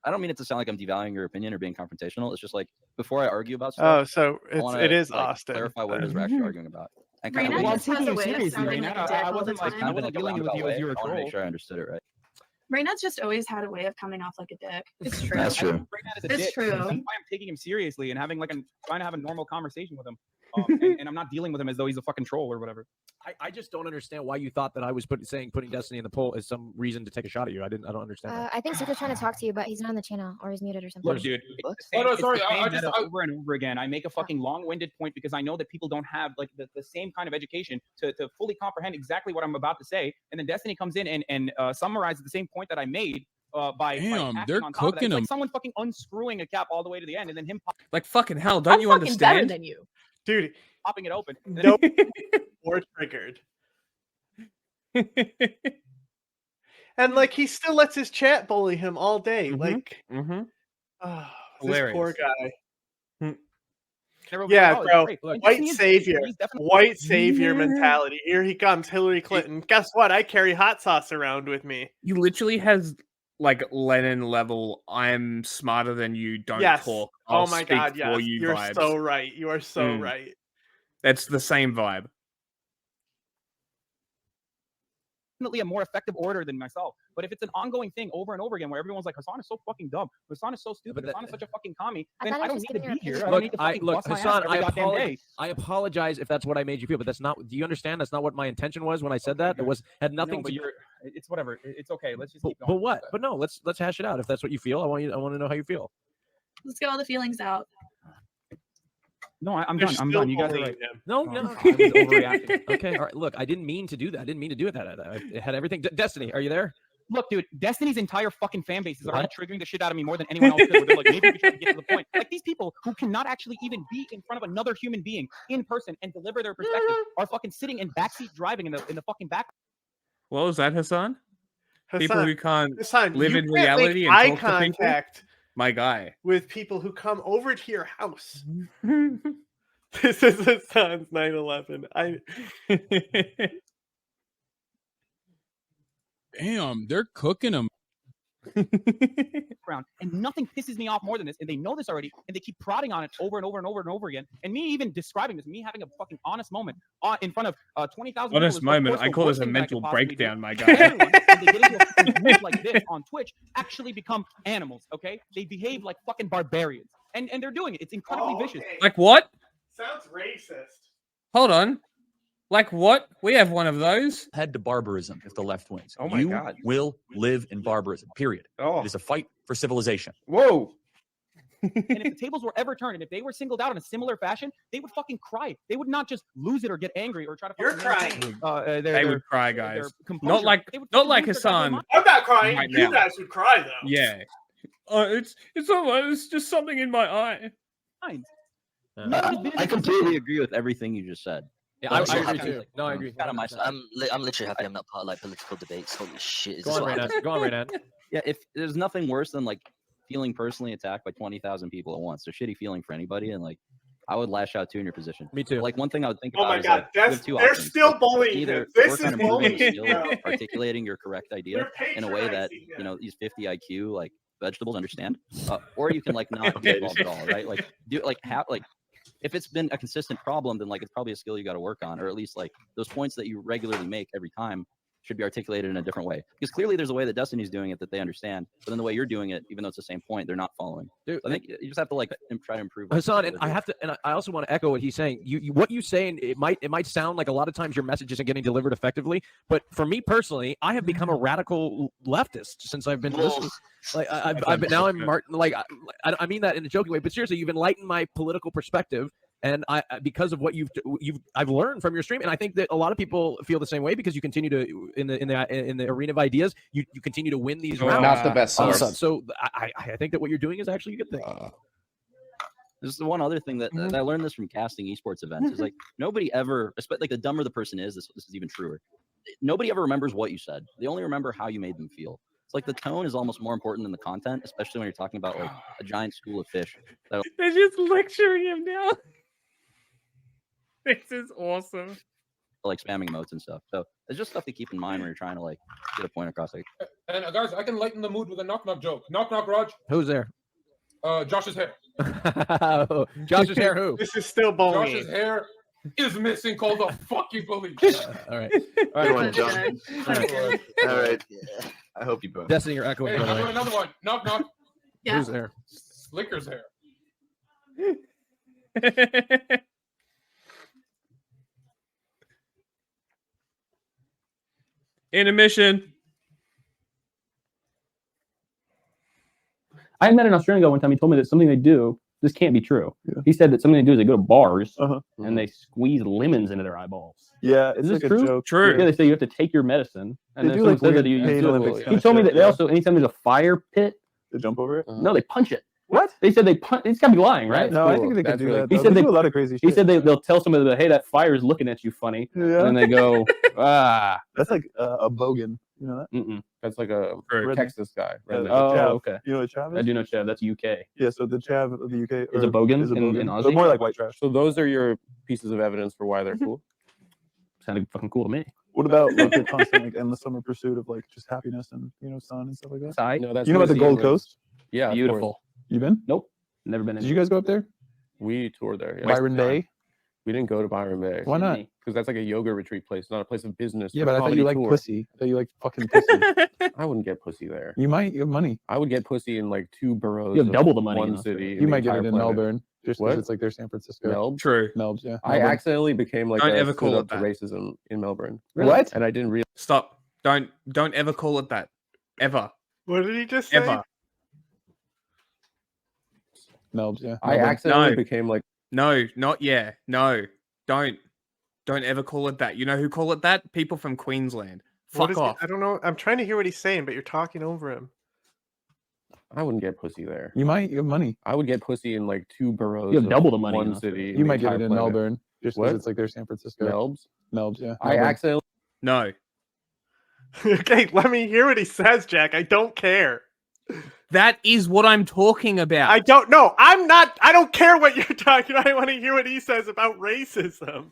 I don't mean it to sound like I'm devaluing your opinion or being confrontational. It's just like before I argue about stuff. Oh, so I wanna, it is like, Austin. Clarify what it is we're actually arguing about. And Raina of just has a way of seriously, sounding Raina. like a dick I all the wasn't like time. I wasn't dealing with you as you were a I want to troll. make sure I understood it right. Raynet's just always had a way of coming off like a dick. It's true. That's true. It's true. That's why I'm taking him seriously and having like trying to have a normal conversation with him. And I'm not dealing with him as though he's a fucking troll or whatever. I just don't understand why you thought that I was putting Destiny in the poll as some reason to take a shot at you. I don't understand. That. I think Suka's trying to talk to you, but he's not on the channel or he's muted or something. Look, dude. Sorry. I just over and over again. I make a fucking long-winded point because I know that people don't have like the same kind of education to fully comprehend exactly what I'm about to say. And then Destiny comes in and summarizes the same point that I made. By they're on top of that. cooking It's them. like someone fucking unscrewing a cap all the way to the end and then him Like fucking hell, don't you understand? Better than you. Dude, popping it open. no more triggered. And like he still lets his chat bully him all day. Like this poor guy. Yeah, bro. White savior mentality. Here he comes, Hillary Clinton. Guess what? I carry hot sauce around with me. He literally has like Lenin level. I'm smarter than you. Don't talk. I'll Oh my speak god, yes. for you You're vibes. so right. You are so right. That's the same vibe. A more effective orator than myself. But if it's an ongoing thing over and over again where everyone's like, Hasan is so fucking dumb, Hasan is so stupid, Hasan is such a fucking commie, then I don't need to be here. I don't need to fucking bust my ass Hassan, every goddamn day. I apologize if that's what I made you feel, but that's not. Do you understand? That's not what my intention was when I said that. It had nothing No, but to. it's whatever. It's okay. Let's just keep going. But what? But no, let's hash it out. If that's what you feel, I want to know how you feel. Let's get all the feelings out. No, I'm done. I'm done. You guys are right. No. I was overreacting. Okay, all right. Look, I didn't mean to do that. I didn't mean to do it. It had everything. Destiny, are you there? Look, dude, Destiny's entire fucking fan base is already triggering the shit out of me more than anyone else could. Where they're like, maybe we should get to the point. Like these people who cannot actually even be in front of another human being in person and deliver their perspective are fucking sitting in backseat driving in the fucking back. What was that, Hassan? People Hassan, who can't Hassan, live you in can't make reality and eye talk to people? contact My guy. with people who come over to your house. This is Hassan's 9/11. Damn, they're cooking them. And nothing pisses me off more than this, and they know this already, and they keep prodding on it over and over and over and over again. And me even describing this, me having a fucking honest moment in front of 20,000 people. Honest moment. I call this a mental breakdown, my guy. Everyone, when they get into a group like this on Twitch, actually become animals. Okay, they behave like fucking barbarians, and they're doing it. It's incredibly vicious. Like what? Sounds racist. Hold on. Like what? We have one of those. Head to barbarism if the left wins. Oh my you God. will live in barbarism, period. It is a fight for civilization. Whoa. And if the tables were ever turned, and if they were singled out in a similar fashion, they would fucking cry. They would not just lose it or get angry or try to. You're crying. They would cry, guys. Not like Hassan. I'm not crying. Right You now. guys would cry though. Yeah. It's just something in my eye. I completely agree with everything you just said. Yeah, I agree too. No, I agree. I'm literally happy I'm not part of like political debates. Holy shit! Is Go on, Renan. Yeah, if there's nothing worse than like feeling personally attacked by 20,000 people at once, it's a shitty feeling for anybody, and like I would lash out too in your position. Me too. Like one thing I would think Oh about my is God, like, you have two they're options. still Like, bullying either him. This work on is improving bullying, your skill, bro. articulating your correct idea You're in a way that patronizing you know these 50 IQ like vegetables understand, or you can like not get involved at all, right? Like do like have like. If it's been a consistent problem, then like it's probably a skill you got to work on, or at least like those points that you regularly make every time should be articulated in a different way. Because clearly there's a way that Destiny's doing it that they understand, but then the way you're doing it, even though it's the same point, they're not following. Dude, so I think you just have to like try to improve. Hassan, and I have to, and I also want to echo what he's saying. You what you say, and it might sound like a lot of times your message isn't getting delivered effectively, but for me personally, I have become a radical leftist since I've been listening. Like I've been now I'm Martin. Like I mean that in a joking way, but seriously, you've enlightened my political perspective. And because of what I've learned from your stream, and I think that a lot of people feel the same way because you continue to in the arena of ideas, you continue to win these rounds. Not the best source. So I think that what you're doing is actually a good thing. There's the one other thing that I learned this from casting esports events is like nobody ever, especially like the dumber the person is, this is even truer. Nobody ever remembers what you said. They only remember how you made them feel. It's like the tone is almost more important than the content, especially when you're talking about like a giant school of fish. They're just lecturing him now. This is awesome. Like spamming emotes and stuff. So it's just stuff to keep in mind when you're trying to like get a point across. Like, And guys, I can lighten the mood with a knock-knock joke. Knock-knock, Raj. Who's there? Josh's hair. Josh's hair. Who? This is still bullying. Josh's hair is missing called the fuck you believe. All right. Good one, John. All right. I hope you both. Destiny, you're echoing. Hey, by the I'm way. doing another one. Knock, knock. Yeah. Who's there? Slicker's hair. Intermission. I met an Australian guy one time. He told me that something they do. This can't be true. He said that something they do is they go to bars and they squeeze lemons into their eyeballs. Yeah, Is it's this like a true? joke. True. Yeah, they say you have to take your medicine, and They then do, someone like, says that weird you pain do. Olympics He kind of told me shit, that they yeah. also, anytime there's a fire pit, They jump over it. no, they punch it. What? They said they punch. It's got to be lying, right? No, I think they could do that. He though. said They they do a lot of crazy He shit. said they'll tell somebody that, hey, that fire's looking at you funny, Yeah. and then they go, ah. That's like a bogan. You know that? Mm-mm. That's like a Redneck. Texas guy. Redneck. Oh, Chav. okay. You know what Chav is? I do know Chav. That's UK. Yeah, so the Chav of the UK Is a bogan is a in bogan. Aussie? They're more like white trash. So those are your pieces of evidence for why they're cool. Sounded fucking cool to me. What about like the constant like endless summer pursuit of like just happiness and sun and stuff like that? Sorry. No, that's You know about the New Gold Zealand. Coast? Yeah, of course. Beautiful. You been? Nope. Never been in. Did you guys go up there? We toured there. Yeah. Byron Bay? We didn't go to Byron Bay. Why not? Because that's like a yoga retreat place, not a place of business. Yeah, for but I thought comedy you like tour. pussy. I thought you like fucking pussy. I wouldn't get pussy there. You might. You have money. I would get pussy in like 2 boroughs. You have of double the money one in Australia. city. You in the might get it entire in planet. Melbourne just What? because it's like their San Francisco. Melbourne? True. Melbourne, yeah. I Melbourne. accidentally became like Don't a ever call stood it up to that. racism in Melbourne. What? And I didn't realize. Stop. Don't ever call it that. Ever. What did he just say? Ever. Melbourne, yeah. I Melbourne. accidentally No. became like. No, not yeah. No. Don't ever call it that. You know who call it that? People from Queensland. What Fuck is off. I don't know. I'm trying to hear what he's saying, but you're talking over him. I wouldn't get pussy there. You might. You have money. I would get pussy in like 2 boroughs. You have of double the money in One Australia. city. in You the might get entire it in planet. Melbourne just What? because it's like their San Francisco. Melbs. Melbourne, yeah. I Melbourne. accidentally. No. Okay, let me hear what he says, Jack. I don't care. That is what I'm talking about. I don't know. I'm not. I don't care what you're talking about. I want to hear what he says about racism.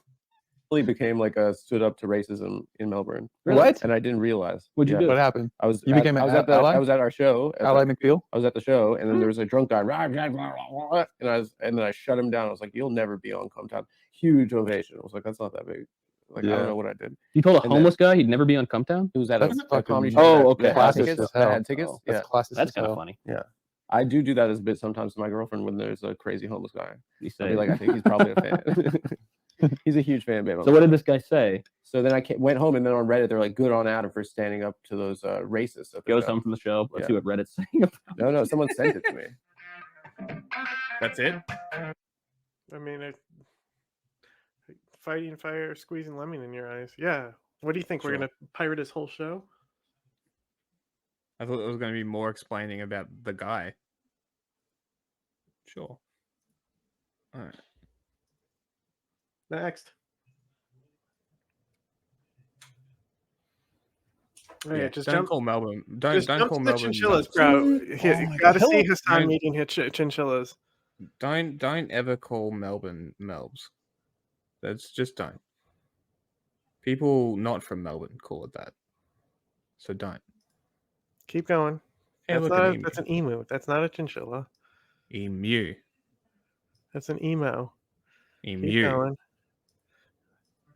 Became like a stood up to racism in Melbourne. What? And I didn't realize. What'd you do? What happened? I was. You at, became I an was at the. ally? I was at our show. Ally McBeal? I was at the show, and then there was a drunk guy, and then I shut him down. I was like, "You'll never be on Cometown." Huge ovation. I was like, "That's not that big." Like I Yeah. don't know what I did. You told a And homeless guy he'd never be on Cometown? It was at That's a fucking- comedy show. Oh, that- okay. that had Classist tickets. as That hell. had tickets. That's Yeah, classist That's as kind of hell. funny. yeah. I do that as a bit sometimes to my girlfriend when there's a crazy homeless guy. You I'll say. be like, I think he's probably a fan. He's a huge fan, babe. So what did this guy say? So then I went home, and then on Reddit, they're like, "Good on Adam for standing up to those racists." At the Goes show. home from the show. Let's Yeah. see what Reddit's saying about it. No, someone sent it to me. That's it. I mean, fighting fire, squeezing lemon in your eyes. Yeah. What do you think? We're Sure. gonna pirate his whole show? I thought it was going to be more explaining about the guy. Sure. All right. Next. Oh, yeah, just don't jump. call Melbourne. Don't Just don't jump call to the Melbourne. chinchillas, Melbourne. bro. Oh my Gotta God. see Hasan Don't- meeting chinchillas. Don't ever call Melbourne Melbs. That's just don't. People not from Melbourne call it that. So don't. Keep going. Hey, That's, look not at a, emu. that's an emu. That's not a chinchilla. Emu. That's an emo. Keep Emu. going.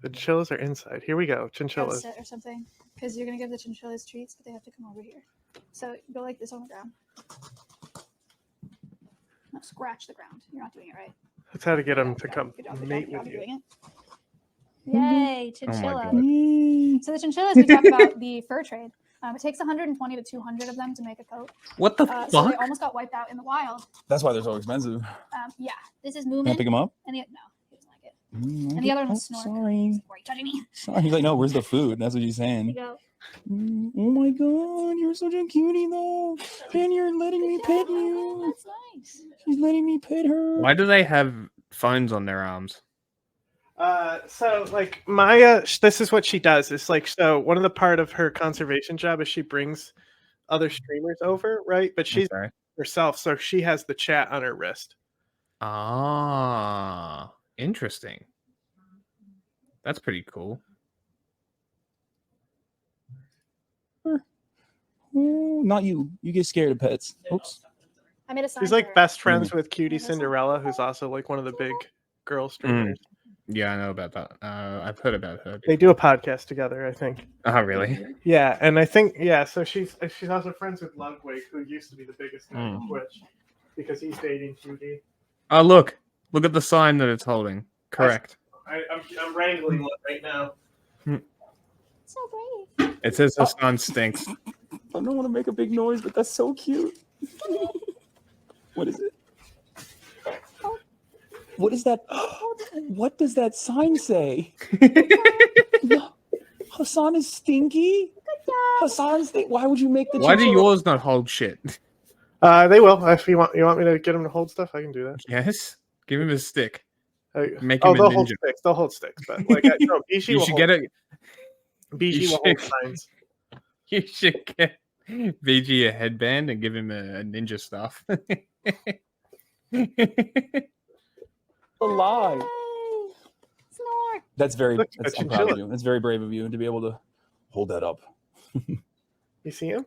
The chinchillas are inside. Here we go. Gotta Chinchillas. sit or something, because you're gonna give the chinchillas treats, but they have to come over here. So go like this on the ground. No, scratch the ground. You're not doing it right. That's how to get them to come Good job, mate good job, with you're you. doing it. Yay, Oh my chinchilla. God. So the chinchillas, we talked about the fur trade. It takes 120 to 200 of them to make a coat. What the So they fuck? almost got wiped out in the wild. That's why they're so expensive. Yeah, this is Can I Moomin. pick him up? And the, no, he doesn't like it. And the other one was Snort. Sorry. Why are you touching me? Sorry. He's like, no, where's the food? That's what he's Here saying. you go. Oh my god, you're such a cutie though. And you're letting me pet you. That's nice. She's letting me pet her. Why do they have phones on their arms? So like Maya, this is what she does. It's like, so one of the part of her conservation job is she brings other streamers over, right? But she's Okay. herself, so she has the chat on her wrist. Ah, interesting. That's pretty cool. Oh, not you. You get scared of pets. Oops. I made a sign. She's for like her. best friends with Cutie Cinderella, who's also like one of the big girl streamers. Yeah, I know about that. I've heard about her. They do a podcast together, I think. Oh, really? Yeah, and I think so. She's also friends with Ludwig, who used to be the biggest guy on Twitch, because he's dating Judy. Oh, look at the sign that it's holding. Correct. I'm wrangling one right now. So brave. It says Hasan stinks. I don't want to make a big noise, but that's so cute. What is it? What is that? What does that sign say? No. Hasan is stinky? Hasan stink. Why would you make the Why do chinchilla- yours not hold shit? They will. If you want me to get him to hold stuff, I can do that. Yes. Give him a stick. Make Oh, him a they'll hold ninja. sticks. They'll hold sticks, but like no, BG You will should hold get it. BG you will hold should- signs. You should get VG a headband and give him a ninja stuff. A lie. Snore. That's very. Look, That's, a I'm proud of chinchilla. you. That's very brave of you to be able to hold that up. You see him?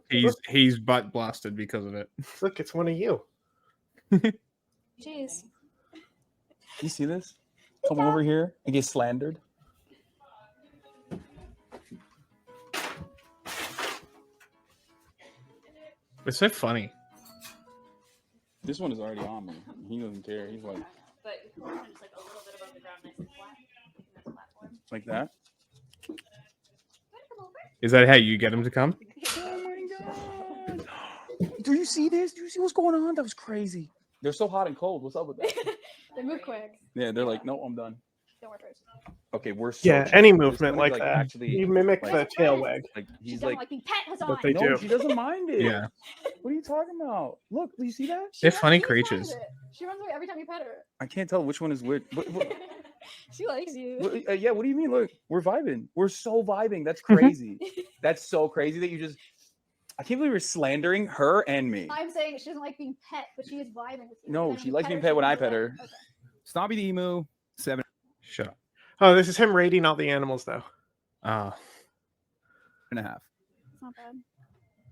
He's butt blasted because of it. Look, it's one of you. Jeez. You see this? Come over here and get slandered. It's so funny. This one is already on me. He doesn't care. He's like, like that. Is that how you get him to come? Do you see this? Do you see what's going on? That was crazy. They're so hot and cold. What's up with that? They move quick. Yeah, they're like, no, I'm done. Don't worry first. Okay, we're so Yeah, chill. any This movement one is, like that. Actually, You mimic like, the tail wag. Like She he's doesn't like, like being pet, Hasan. But they no, do. she doesn't mind it. Yeah. What are you talking about? Look, do you see that? They're funny She just loves creatures. it. She runs away every time you pet her. I can't tell which one is which. She likes you. Yeah, what do you mean? Look, we're vibing. We're so vibing. That's crazy. That's so crazy that you just. I can't believe you're slandering her and me. I'm saying she doesn't like being pet, but she is vibing with you. No, Then she you likes pet being her, pet she when I runs pet away. her. Okay. Snobby the emu, 7. Shut up. Oh, this is him rating all the animals, though. Ah, 1.5. It's not bad.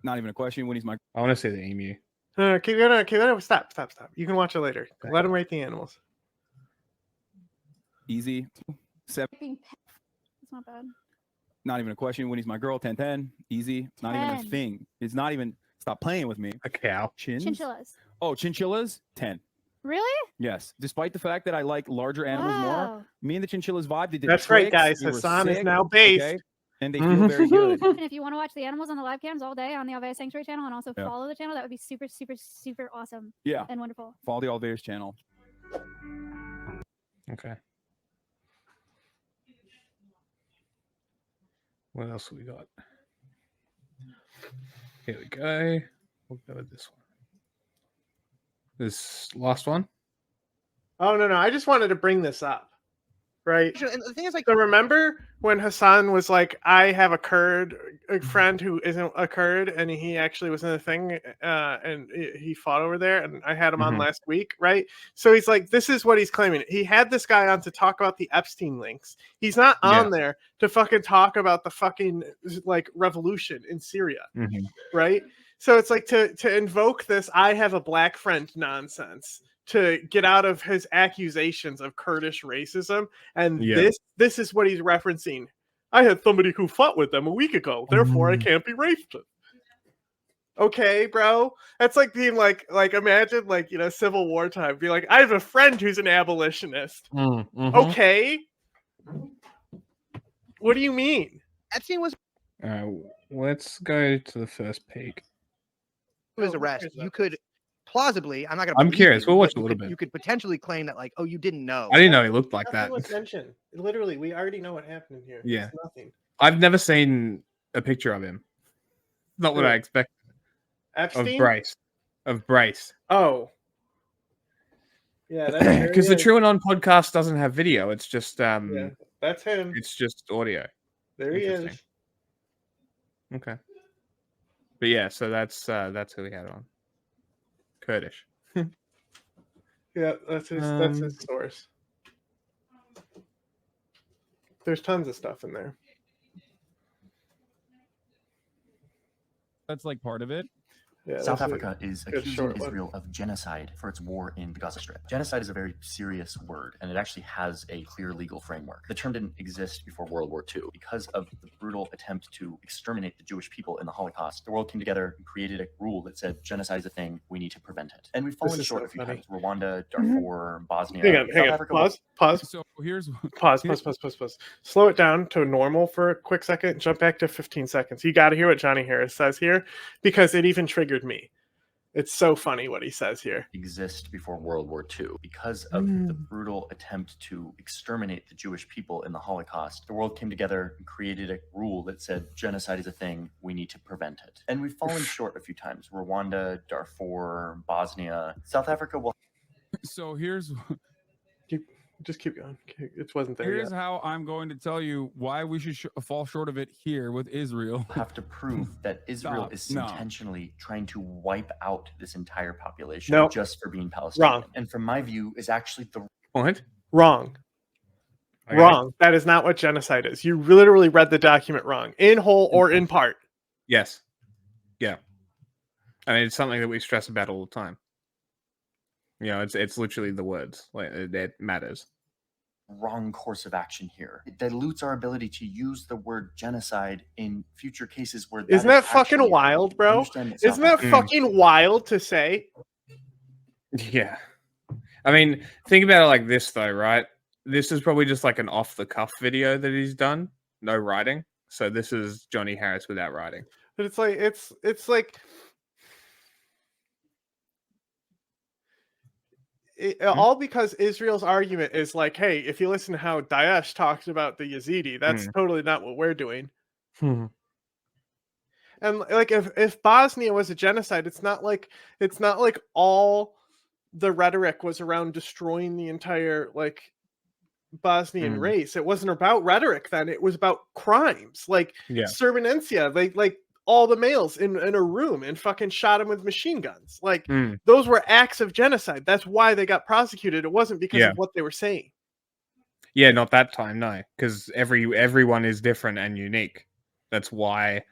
Not even a question. When he's my I want to see the emu. No, keep going. Stop. You can watch it later. Let him rate the animals. easy, 7. Being pet. It's not bad. Not even a question. When he's my girl, 10. Easy. Not even 10. a thing. It's not even. Stop playing with me. A cow. Chinchillas. Oh, chinchillas, 10. Really? Yes. Despite the fact that I like larger animals more, Wow. me and the chinchillas vibe. They did That's right, tricks, guys. they were Hasan is sick, now based. okay? And they feel very good. And if you want to watch the animals on the live cams all day on the Alvea Sanctuary channel and also Yeah. follow the channel, that would be super, super, super awesome. Yeah. And wonderful. Follow the Alveus channel. Okay. What else we got? Here we go. We'll go with this one. This last one. Oh no, I just wanted to bring this up, right? And the thing is, like, So remember when Hasan was like, "I have a Kurd, a friend who isn't a Kurd," and he actually was in the thing, and he fought over there, and I had him on Mhm. last week, right? So he's like, this is what he's claiming. He had this guy on to talk about the Epstein links. He's not on there to fucking talk about the fucking like revolution in Syria, right? So it's like to invoke this "I have a black friend" nonsense to get out of his accusations of Kurdish racism, and Yeah. this is what he's referencing. I had somebody who fought with them a week ago, therefore I can't be racist. Okay, bro, that's like being like imagine like Civil War time, be like, I have a friend who's an abolitionist. Okay, what do you mean? Epstein was Let's go to the first peek. his arrest. You could plausibly, I'm not gonna. I'm believe curious. you, We'll but watch a you little could- bit. You could potentially claim that, like, oh, you didn't know. I didn't know he looked like that. Nothing was mentioned. Literally, we already know what happened here. Yeah. It's nothing. I've never seen a picture of him. Not what Who? I expected. Epstein? Of Bryce. Oh. Yeah, that's there he Because the is. True Anon podcast doesn't have video. It's just Yeah, that's him. it's just audio. There he is. Interesting. Okay. But yeah, so that's who we had on. Kurdish. Yeah, that's his source. There's tons of stuff in there. That's like part of it. Yeah, South that's a Africa is good accusing short one. Israel of genocide for its war in the Gaza Strip. Genocide is a very serious word, and it actually has a clear legal framework. The term didn't exist before World War II. Because of the brutal attempt to exterminate the Jewish people in the Holocaust, the world came together and created a rule that said genocide is a thing, we need to prevent it. And we've fallen is short so a few funny. times. Rwanda, Darfur, Bosnia, Hang on, South Africa. pause. So here's Pause. Slow it down to normal for a quick second. Jump back to 15 seconds. You got to hear what Johnny Harris says here because it even triggered me. It's so funny what he says here. Exist before World War II. Because of the brutal attempt to exterminate the Jewish people in the Holocaust, the world came together and created a rule that said genocide is a thing, we need to prevent it. And we've fallen short a few times. Rwanda, Darfur, Bosnia, South Africa will... So here's... Just keep going. It wasn't there Here's yet. how I'm going to tell you why we should fall short of it here with Israel. Have to prove that Israel Stop. is No. intentionally trying to wipe out this entire population Nope. just for being Palestinian. Wrong. And from my view, is actually the What? Wrong. Okay. Wrong. That is not what genocide is. You literally read the document wrong, in whole or in part. Yes. Yeah. I mean, it's something that we stress about all the time. You know, it's literally the words. Like it matters. wrong course of action here. It dilutes our ability to use the word genocide in future cases where Isn't that fucking wild, bro? Isn't that fucking wild to say? Yeah. I mean, think about it like this, though, right? This is probably just like an off-the-cuff video that he's done. No writing. So this is Johnny Harris without writing. But it's like it's like all because Israel's argument is like, hey, if you listen to how Daesh talks about the Yazidi, that's totally not what we're doing. And like if Bosnia was a genocide, it's not like all the rhetoric was around destroying the entire like Bosnian race. It wasn't about rhetoric then. It was about crimes. Like Srebrenica, like all the males in a room and fucking shot him with machine guns. Like those were acts of genocide. That's why they got prosecuted. It wasn't because of what they were saying. Yeah, not that time, no, because everyone is different and unique. That's why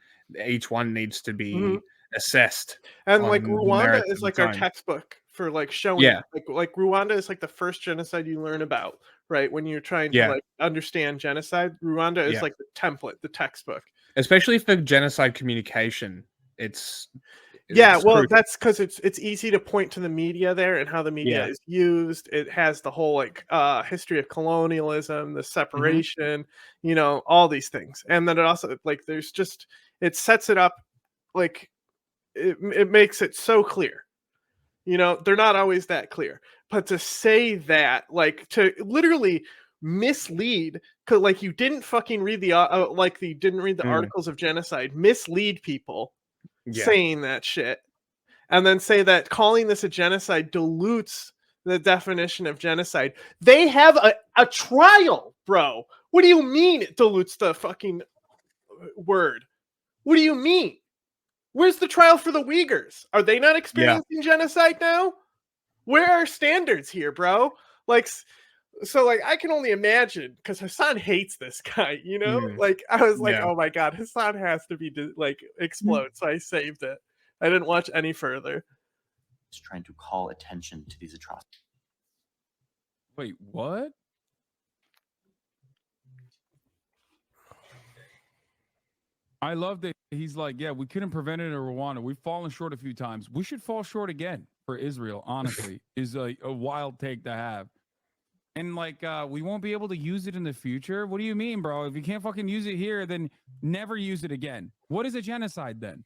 each one needs to be assessed. And like on the Rwanda merits is of like its our own. textbook for like showing like Rwanda is like the first genocide you learn about, right? When you're trying to like understand genocide, Rwanda is like the template, the textbook. Especially for genocide communication. It's well, crucial. that's because it's easy to point to the media there and how the media is used. It has the whole like history of colonialism, the separation, you know, all these things. And then it also like there's just it sets it up like it makes it so clear. You know, they're not always that clear. But to say that, like to literally mislead, because like you didn't fucking read the articles of genocide, mislead people saying that shit, and then say that calling this a genocide dilutes the definition of genocide. They have a trial, bro. What do you mean it dilutes the fucking word? What do you mean? Where's the trial for the Uyghurs? Are they not experiencing genocide now? Where are standards here, bro? Like, so like I can only imagine because Hasan hates this guy, you know? Like I was like, oh my god, Hasan has to be like explode. So I saved it. I didn't watch any further. It's trying to call attention to these atrocities. Wait, what? I love that he's like, yeah, we couldn't prevent it in Rwanda. We've fallen short a few times. We should fall short again for Israel, honestly, is a wild take to have. And like, we won't be able to use it in the future. What do you mean, bro? If you can't fucking use it here, then never use it again. What is a genocide then?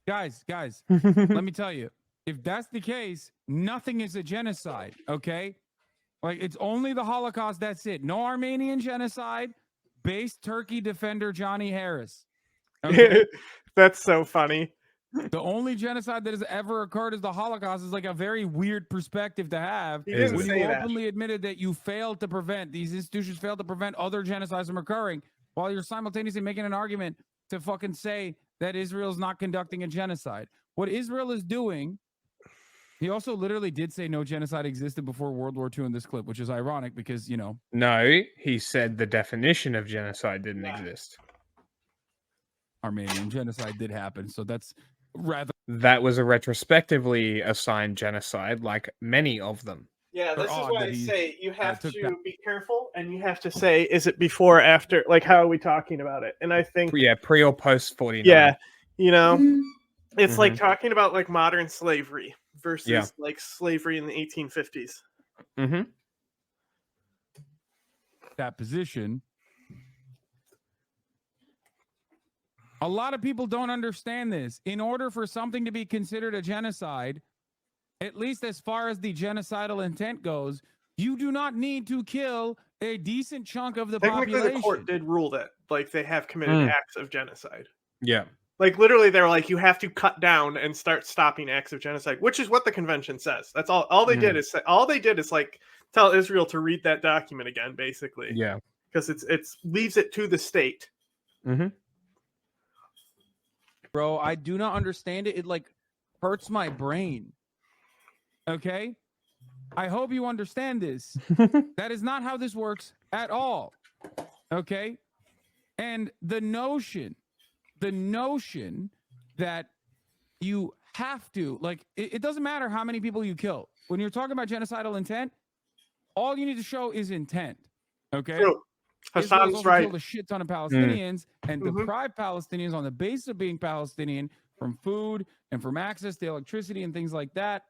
Guys, let me tell you, if that's the case, nothing is a genocide, okay? Like, it's only the Holocaust, that's it. No Armenian genocide, base Turkey defender Johnny Harris. Okay? That's so funny. The only genocide that has ever occurred is the Holocaust is like a very weird perspective to have. He didn't when say you that. openly admitted that you failed to prevent, these institutions failed to prevent other genocides from occurring, while you're simultaneously making an argument to fucking say that Israel's not conducting a genocide. What Israel is doing, he also literally did say no genocide existed before World War II in this clip, which is ironic because, you know. No, he said the definition of genocide didn't exist. Armenian genocide did happen, so that's rather that was a retrospectively assigned genocide, like many of them. Yeah, They're this is odd why that I he, say you have took to that. be careful, and you have to say, is it before or after? Like, how are we talking about it? And I think, Yeah, pre or post 49. yeah, you know, it's like Mhm. talking about like modern slavery versus Yeah. like slavery in the 1850s. Mm-hmm. That position. A lot of people don't understand this. In order for something to be considered a genocide, at least as far as the genocidal intent goes, you do not need to kill a decent chunk of the Technically, population. the court did rule that like they have committed Mm. acts of genocide. Yeah. Like literally, they're like, you have to cut down and start stopping acts of genocide, which is what the convention says. That's all. All they did is say, all they did is like tell Israel to read that document again, basically. Yeah. Because it's leaves it to the state. Mm-hmm. Bro, I do not understand it. It like hurts my brain. Okay? I hope you understand this. That is not how this works at all. Okay? And the notion that you have to, like, it doesn't matter how many people you kill. When you're talking about genocidal intent, all you need to show is intent. Okay? True. Israel's Hassan's also right. killed a shit ton of Palestinians and deprived Palestinians on the basis of being Palestinian from food and from access to electricity and things like that.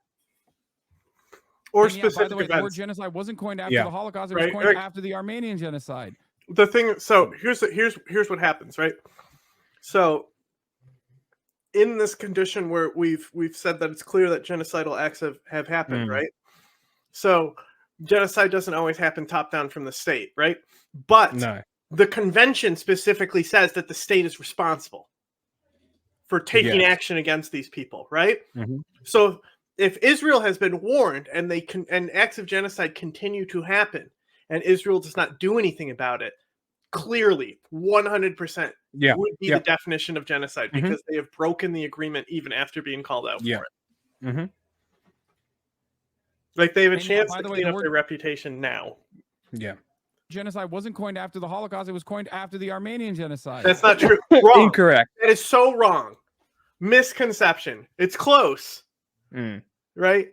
Or And yeah, by specific the way, the word events. genocide wasn't coined after Yeah. the Holocaust. It Right, was coined right. after the Armenian genocide. The thing. So here's what happens, right? So in this condition where we've said that it's clear that genocidal acts have happened, right? So genocide doesn't always happen top down from the state, right? But No. the convention specifically says that the state is responsible for taking Yes. action against these people, right? Mhm. So if Israel has been warned and and acts of genocide continue to happen and Israel does not do anything about it, clearly 100% Yeah. would be Yeah. the definition of genocide Mhm. because they have broken the agreement even after being called out Yeah. for it. Mm-hmm. Like they have a And yeah, chance by to the way, clean the up word- their reputation now. Yeah. Genocide wasn't coined after the Holocaust. It was coined after the Armenian genocide. That's not true. Wrong. Incorrect. That is so wrong. Misconception. It's close, Mm. right?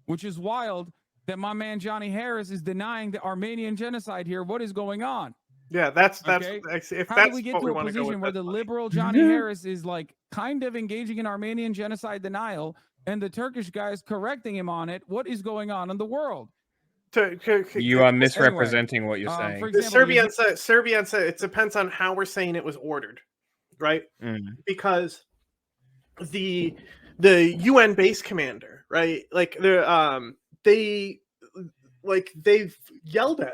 Which is wild that my man Johnny Harris is denying the Armenian genocide here. What is going on? Yeah, that's Okay? if How that's did we get what to we a want to go position with, where that's the fine. liberal Johnny Harris is like kind of engaging in Armenian genocide denial and the Turkish guy is correcting him on it? What is going on in the world? You are misrepresenting what you're saying. For The example, Serbian said it depends on how we're saying it was ordered, right? Because the UN base commander, right? Like they've yelled at him.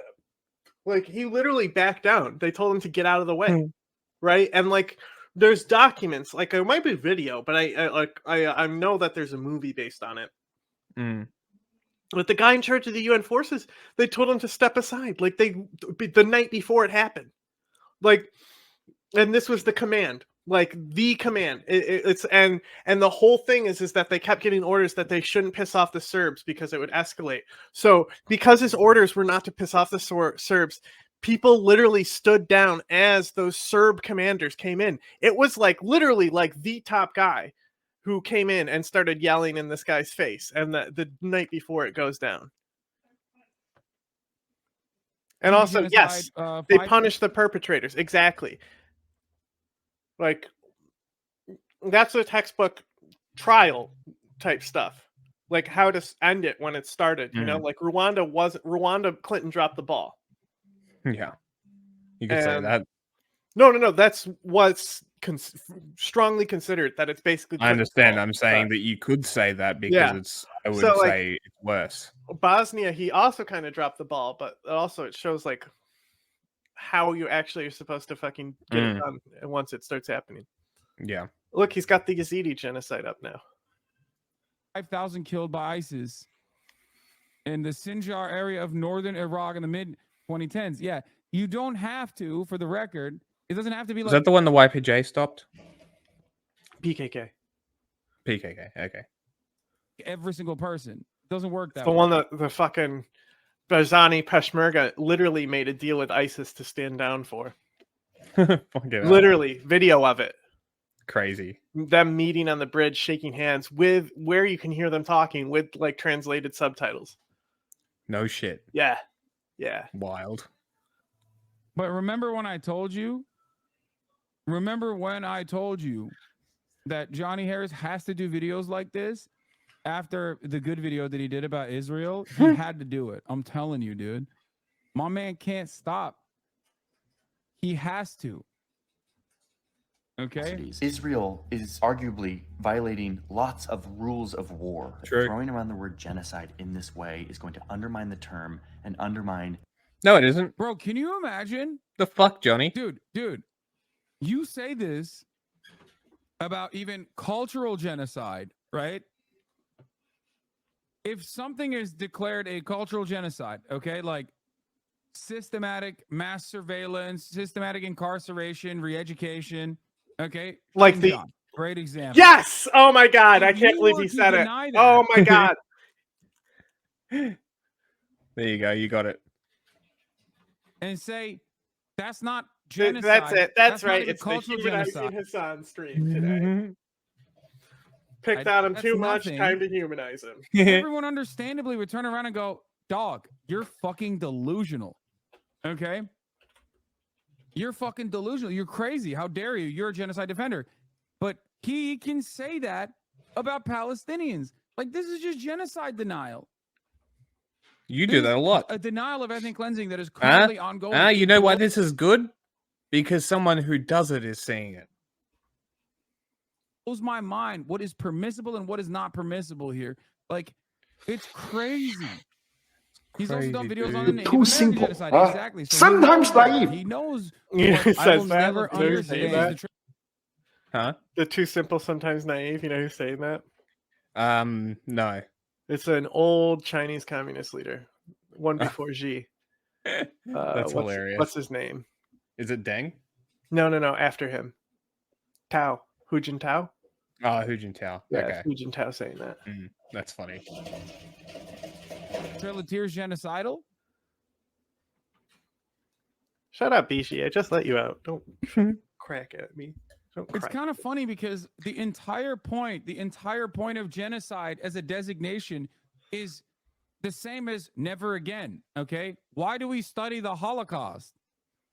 Like he literally backed down. They told him to get out of the way, right? And like there's documents, like it might be video, but I know that there's a movie based on it. But the guy in charge of the UN forces, they told him to step aside, like the night before it happened, like, and this was the command, like the command. It's and the whole thing is that they kept getting orders that they shouldn't piss off the Serbs because it would escalate. So because his orders were not to piss off the Serbs, people literally stood down as those Serb commanders came in. It was like literally like the top guy who came in and started yelling in this guy's face, and the night before it goes down. And also, yes, they punish the perpetrators. Exactly. Like, that's a textbook trial type stuff. Like how to end it when it started. You know, like Rwanda, Clinton dropped the ball. Yeah. You could say And- that. No. That's what's strongly considered, that it's basically. I understand. I'm Clinton's saying fault. that you could say that because Yeah. I would So, like, say it's worse. Bosnia, he also kind of dropped the ball, but also it shows like how you actually are supposed to fucking get it done once it starts happening. Yeah. Look, he's got the Yazidi genocide up now. 5,000 killed by ISIS in the Sinjar area of northern Iraq in the mid 2010s. Yeah, you don't have to, for the record, it doesn't have to be Is like that the one the YPJ stopped? PKK. PKK. Okay. every single person. It doesn't work that The way. one that the fucking Barzani Peshmerga literally made a deal with ISIS to stand down for. Fuck it up. Literally, video of it. Crazy. Them meeting on the bridge, shaking hands with where you can hear them talking with like translated subtitles. No shit. Yeah. Yeah. Wild. But remember when I told you? Remember when I told you that Johnny Harris has to do videos like this after the good video that he did about Israel? He had to do it. I'm telling you, dude. My man can't stop. He has to. Okay. Israel is arguably violating lots of rules of war. True. Throwing around the word genocide in this way is going to undermine the term and undermine. No, it isn't. Bro, can you imagine? The fuck, Johnny? Dude, you say this about even cultural genocide, right? If something is declared a cultural genocide, okay, like systematic mass surveillance, systematic incarceration, re-education, okay? Like Xinjiang, great example. Yes! Oh my god, I If can't you believe were he to said it. deny that- Oh my god. There you go. You got it. And say that's not genocide. That's it. That's not right. even It's the cultural Humanizing genocide. Hasan stream today. Picked on him That's too much. nothing. Time to humanize him. Everyone understandably would turn around and go, dog, you're fucking delusional. Okay? You're fucking delusional. You're crazy. How dare you? You're a genocide defender. But he can say that about Palestinians. Like, this is just genocide denial. You do that a lot. A denial of ethnic cleansing that is currently ongoing. You know why this is good? Because someone who does it is seeing it. Blows my mind what is permissible and what is not permissible here. Like, it's crazy. He's also done videos on the Native American genocide. Exactly. So Sometimes naive. He knows. You know who what I will says that? never You know who's saying understand. that? Huh? The too simple, sometimes naive. You know who's saying that? No. It's an old Chinese communist leader, one before Xi. That's hilarious. What's his name? Is it Deng? No, after him. Tao. Hu Jintao? Oh, Hu Jintao. Yeah, Okay. Hu Jintao saying that. That's funny. Trail of Tears genocidal? Shut up, Bishi. I just let you out. Don't crack at me. It's kind of funny because the entire point of genocide as a designation is the same as never again. Okay. Why do we study the Holocaust?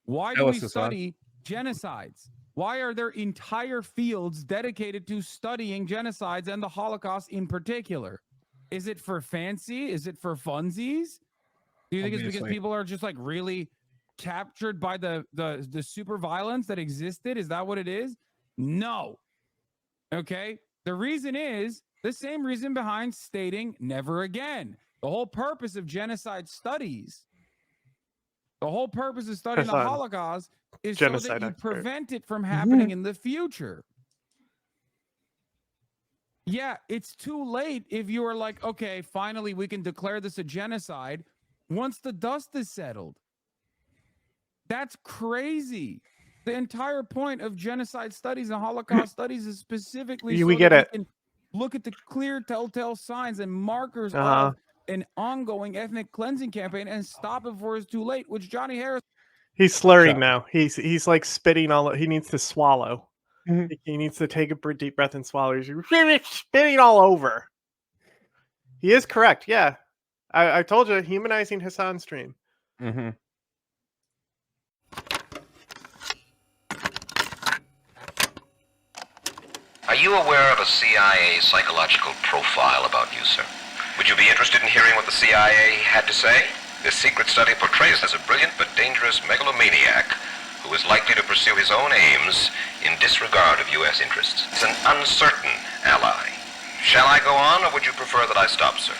Why do we study genocides? Why are there entire fields dedicated to studying genocides and the Holocaust in particular? Is it for fancy? Is it for funsies? Do you think it's because Obviously. people are just like really captured by the super violence that existed? Is that what it is? No. Okay. The reason is the same reason behind stating never again. The whole purpose of genocide studies, the whole purpose of studying the Hasan. Holocaust is Genocide so that you expert. prevent it from happening in the future. Yeah, it's too late if you are like, okay, finally we can declare this a genocide once the dust is settled. That's crazy. The entire point of genocide studies and Holocaust studies is specifically We so get that it. we can look at the clear telltale signs and markers Uh-huh. of an ongoing ethnic cleansing campaign and stop it before it's too late, which Johnny Harris. He's slurring now. He's like spitting all. He needs to swallow. Mm-hmm. He needs to take a deep breath and swallow. He's spitting all over. He is correct. Yeah, I told you, humanizing Hasan stream. Mm-hmm. Are you aware of a CIA psychological profile about you, sir? Would you be interested in hearing what the CIA had to say? This secret study portrays as a brilliant but dangerous megalomaniac who is likely to pursue his own aims in disregard of U.S. interests. He's an uncertain ally. Shall I go on, or would you prefer that I stop, sir?